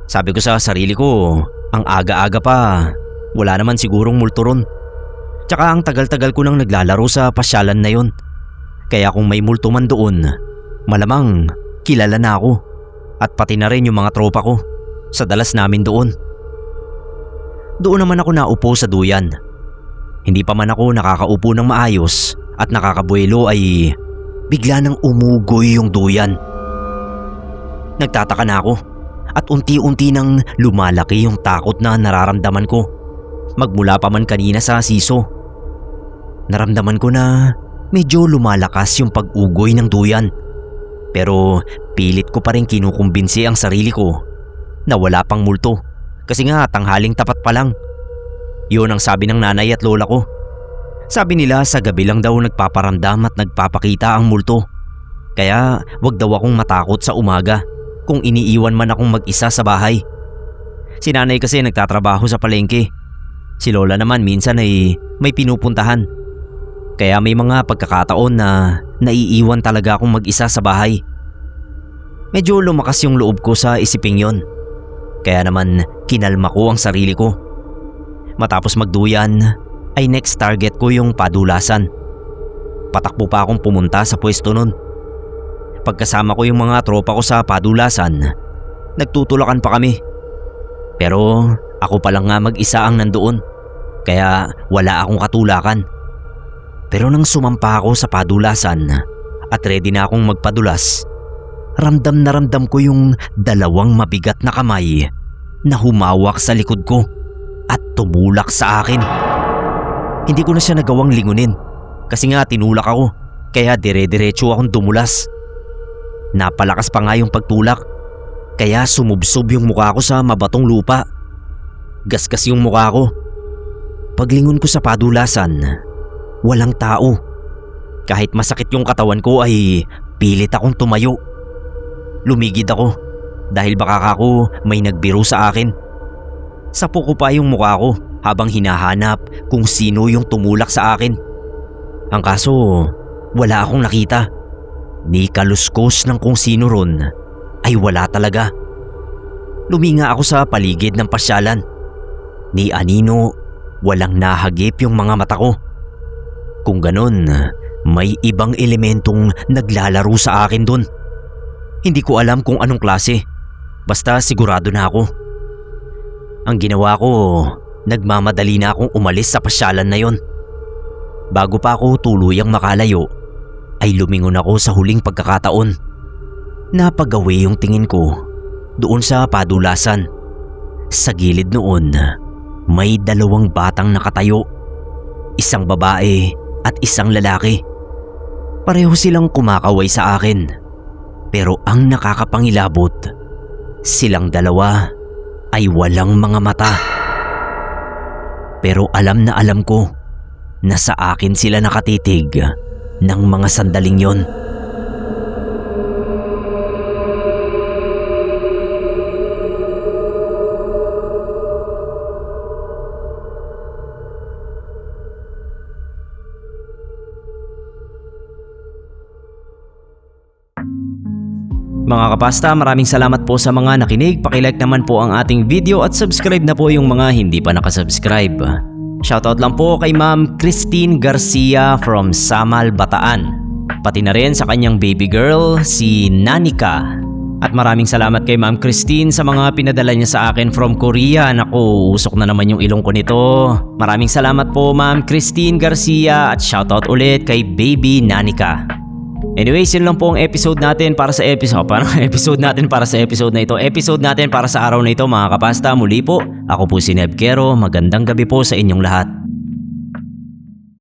Speaker 1: Sabi ko sa sarili ko, ang aga-aga pa, wala naman sigurong multo ron. Tsaka ang tagal-tagal ko nang naglalaro sa pasyalan na yon. Kaya kung may multo man doon, malamang kilala na ako at pati na rin yung mga tropa ko sa dalas namin doon. Doon naman ako naupo sa duyan. Hindi pa man ako nakakaupo ng maayos at nakakabuelo ay bigla nang umugoy yung duyan. Nagtataka na ako at unti-unti nang lumalaki yung takot na nararamdaman ko. Magmula pa man kanina sa siso. Naramdaman ko na medyo lumalakas yung pag-ugoy ng duyan. Pero pilit ko pa rin kinukumbinsi ang sarili ko na wala pang multo kasi nga tanghaling tapat pa lang. Yun ang sabi ng nanay at lola ko. Sabi nila sa gabi lang daw nagpaparamdam at nagpapakita ang multo. Kaya wag daw akong matakot sa umaga kung iniiwan man akong mag-isa sa bahay. Si nanay kasi nagtatrabaho sa palengke. Si lola naman minsan ay may pinupuntahan. Kaya may mga pagkakataon na naiiwan talaga akong mag-isa sa bahay. Medyo lumakas yung loob ko sa isiping yon. Kaya naman kinalma ko ang sarili ko. Matapos magduyan ay next target ko yung padulasan. Patakbo pa akong pumunta sa pwesto nun. Pagkasama ko yung mga tropa ko sa padulasan, nagtutulakan pa kami. Pero ako pa lang nga mag-isa ang nandoon, kaya wala akong katulakan. Pero nang sumampa ako sa padulasan at ready na akong magpadulas, ramdam na ramdam ko yung dalawang mabigat na kamay na humawak sa likod ko at tumulak sa akin. Hindi ko na siya nagawang lingunin kasi nga tinulak ako, kaya dire-diretso akong dumulas. Napalakas pa nga yung pagtulak, kaya sumubsob yung mukha ko sa mabatong lupa. Gasgas yung mukha ko. Paglingon ko sa padulasan, walang tao. Kahit masakit yung katawan ko ay pilit akong tumayo. Lumigid ako dahil baka ako may nagbiro sa akin. Sapo ko pa yung mukha ko habang hinahanap kung sino yung tumulak sa akin. Ang kaso, wala akong nakita. Ni kaluskos ng kung sino ron ay wala talaga. Luminga ako sa paligid ng pasyalan. Ni anino, walang nahagip yung mga mata ko. Kung ganun, may ibang elementong naglalaro sa akin dun. Hindi ko alam kung anong klase. Basta sigurado na ako. Ang ginawa ko, nagmamadali na akong umalis sa pasyalan na yon. Bago pa ako tuluyang makalayo, ay lumingon ako sa huling pagkakataon. Napagawi yung tingin ko doon sa padulasan. Sa gilid noon, may dalawang batang nakatayo. Isang babae at isang lalaki. Pareho silang kumakaway sa akin. Pero ang nakakapangilabot, silang dalawa ay walang mga mata. Pero alam na alam ko na sa akin sila nakatitig ng mga sandaling yon. Mga kapasta, maraming salamat po sa mga nakinig. Pakilike naman po ang ating video at subscribe na po yung mga hindi pa nakasubscribe. Shoutout lang po kay Ma'am Christine Garcia from Samal, Bataan. Pati na rin sa kanyang baby girl, si Nanika. At maraming salamat kay Ma'am Christine sa mga pinadala niya sa akin from Korea. Naku, usok na naman yung ilong ko nito. Maraming salamat po Ma'am Christine Garcia at shoutout ulit kay baby Nanika. Anyways, yun lang po ang episode natin para sa episode. Episode natin para sa episode na ito. Episode natin para sa araw na ito mga kapasta. Muli po, ako po si Neb Quero. Magandang gabi po sa inyong lahat.